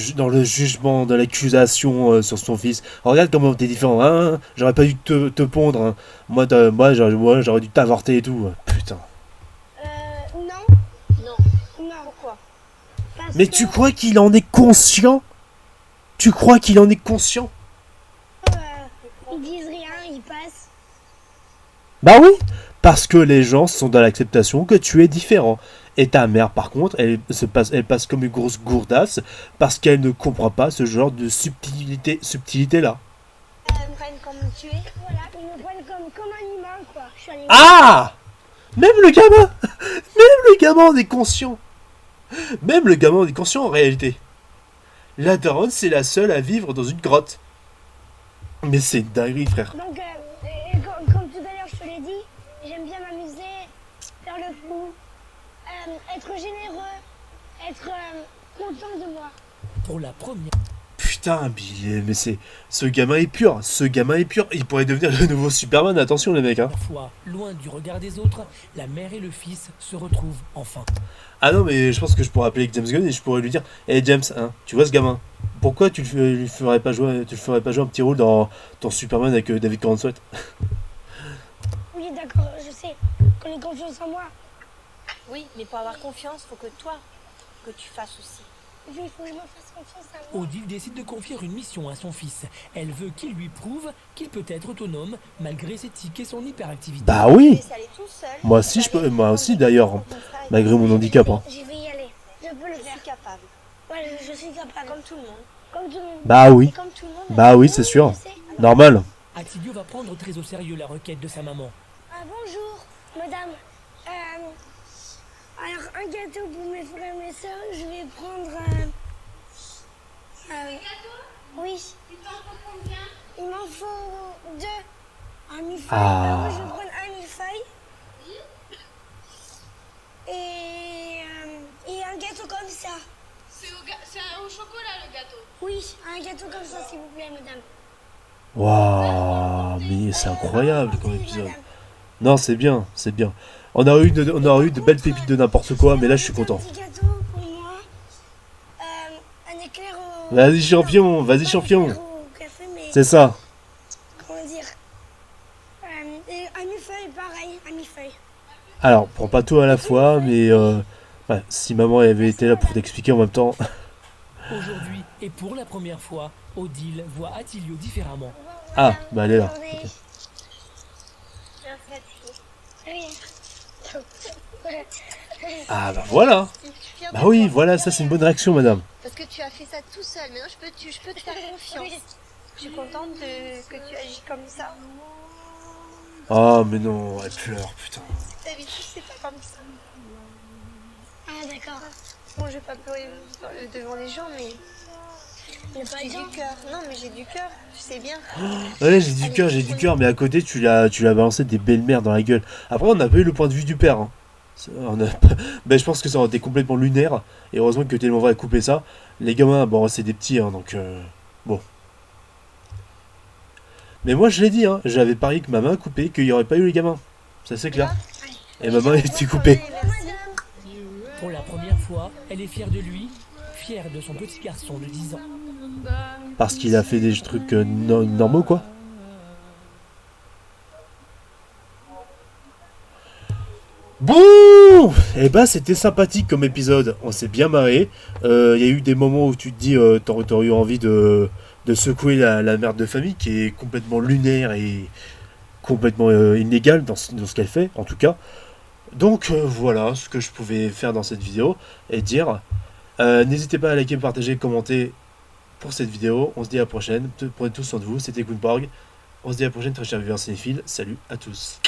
jugement, dans l'accusation sur son fils. Regarde comment t'es différent, hein. J'aurais pas dû te pondre. Hein. Moi, j'aurais dû t'avorter et tout. Putain. Non. Non. Non. Pourquoi? Parce Mais que, tu crois qu'il en est conscient? Tu crois qu'il en est conscient? ils disent rien, ils passent. Bah oui, parce que les gens sont dans l'acceptation que tu es différent. Et ta mère, par contre, elle passe comme une grosse gourdasse parce qu'elle ne comprend pas ce genre de subtilité-là. Ils me prennent comme tu es. Voilà, ils me prennent comme animal, quoi. Je suis animal. Ah! Même le gamin en est conscient. Même le gamin en est conscient en réalité. La daronne, c'est la seule à vivre dans une grotte. Mais c'est une dinguerie, frère. Donc, comme tout à l'heure, je te l'ai dit, j'aime bien m'amuser, faire le fou, être généreux, être content de moi. Pour la première Putain, mais c'est... Ce gamin est pur. Il pourrait devenir le nouveau Superman. Attention, les mecs, hein. fois, loin du regard des autres, la mère et le fils se retrouvent enfin. Ah non, mais je pense que je pourrais appeler James Gunn et je pourrais lui dire, hey James, hein, tu vois ce gamin, pourquoi tu le ferais pas jouer un petit rôle dans ton Superman avec David Corenswet? Oui, d'accord, je sais. Qu'on ait confiance en moi. Oui, mais pour avoir confiance, faut que toi, que tu fasses aussi. Il faut que je me fasse confiance à moi. Odile décide de confier une mission à son fils. Elle veut qu'il lui prouve qu'il peut être autonome malgré ses tics et son hyperactivité. Bah oui. Laisse aller tout seul. Moi aussi, moi aussi d'ailleurs, malgré mon handicap. Hein. Je vais y aller. Je peux le Je faire. suis capable. Ouais, je suis capable. Comme tout le monde. Comme tout le monde. Bah oui. Et comme tout le monde. Bah oui, c'est sûr. Je sais. Normal. Attilio va prendre très au sérieux la requête de sa maman. Bonjour, madame. Alors, un gâteau pour mes frères et mes sœurs. Je vais prendre oui. Il t'en faut combien? Il m'en faut 2. Un millefeuille. Ah. Alors, je vais prendre un millefeuille. Et un gâteau comme ça. C'est au chocolat le gâteau. Oui, un gâteau comme ça, s'il vous plaît, madame. Waouh, mais c'est incroyable comme Merci, épisode. madame. Non, c'est bien, c'est bien. On a eu de belles pépites de n'importe quoi, mais là je suis content. Un petit gâteau pour moi. Un éclair au... Vas-y champion, Pas un éclair au café, mais... C'est ça. Comment dire et un millefeuille, pareil, un millefeuille. Alors, prends pas tout à la fois, mais ouais, si maman avait été là pour t'expliquer en même temps. Aujourd'hui, et pour la première fois, Odile voit Attilio différemment. Ah, bah elle est là. Attendez. Ok. Oui. Ah bah voilà. Je suis fière de Bah oui, toi. voilà, ça c'est une bonne réaction, madame. Parce que tu as fait ça tout seul. Maintenant, je peux te faire confiance. Je suis contente que tu agis comme ça. Oh mais non, elle pleure, putain. D'habitude, c'est pas comme ça. Ah, d'accord. Bon, je vais pas pleurer devant les gens, mais j'ai du cœur. Non, mais j'ai du cœur, tu sais bien. Ouais, j'ai du cœur, mais à côté tu l'as balancé des belles-mères dans la gueule. Après, on n'a pas eu le point de vue du père. Hein. Ben, je pense que ça aurait été complètement lunaire. Et heureusement que Télé a coupé ça. Les gamins, bon, c'est des petits, hein, donc bon. Mais moi je l'ai dit, hein, j'avais parié que ma main coupée, qu'il n'y aurait pas eu les gamins. Ça c'est clair. Et ma main était coupée. Pour la première fois, elle est fière de lui, fière de son petit garçon de 10 ans. Parce qu'il a fait des trucs normaux quoi. Bon, et bah c'était sympathique comme épisode, on s'est bien marré. Il y a eu des moments où tu te dis, t'aurais eu envie de secouer la mère de famille qui est complètement lunaire et complètement inégale dans ce qu'elle fait, en tout cas. Donc voilà ce que je pouvais faire dans cette vidéo et dire. N'hésitez pas à liker, partager, commenter pour cette vidéo. On se dit à la prochaine. Prenez tous soin de vous, c'était Queen Porg. On se dit à la prochaine, très chers viewers cinéphiles. Salut à tous.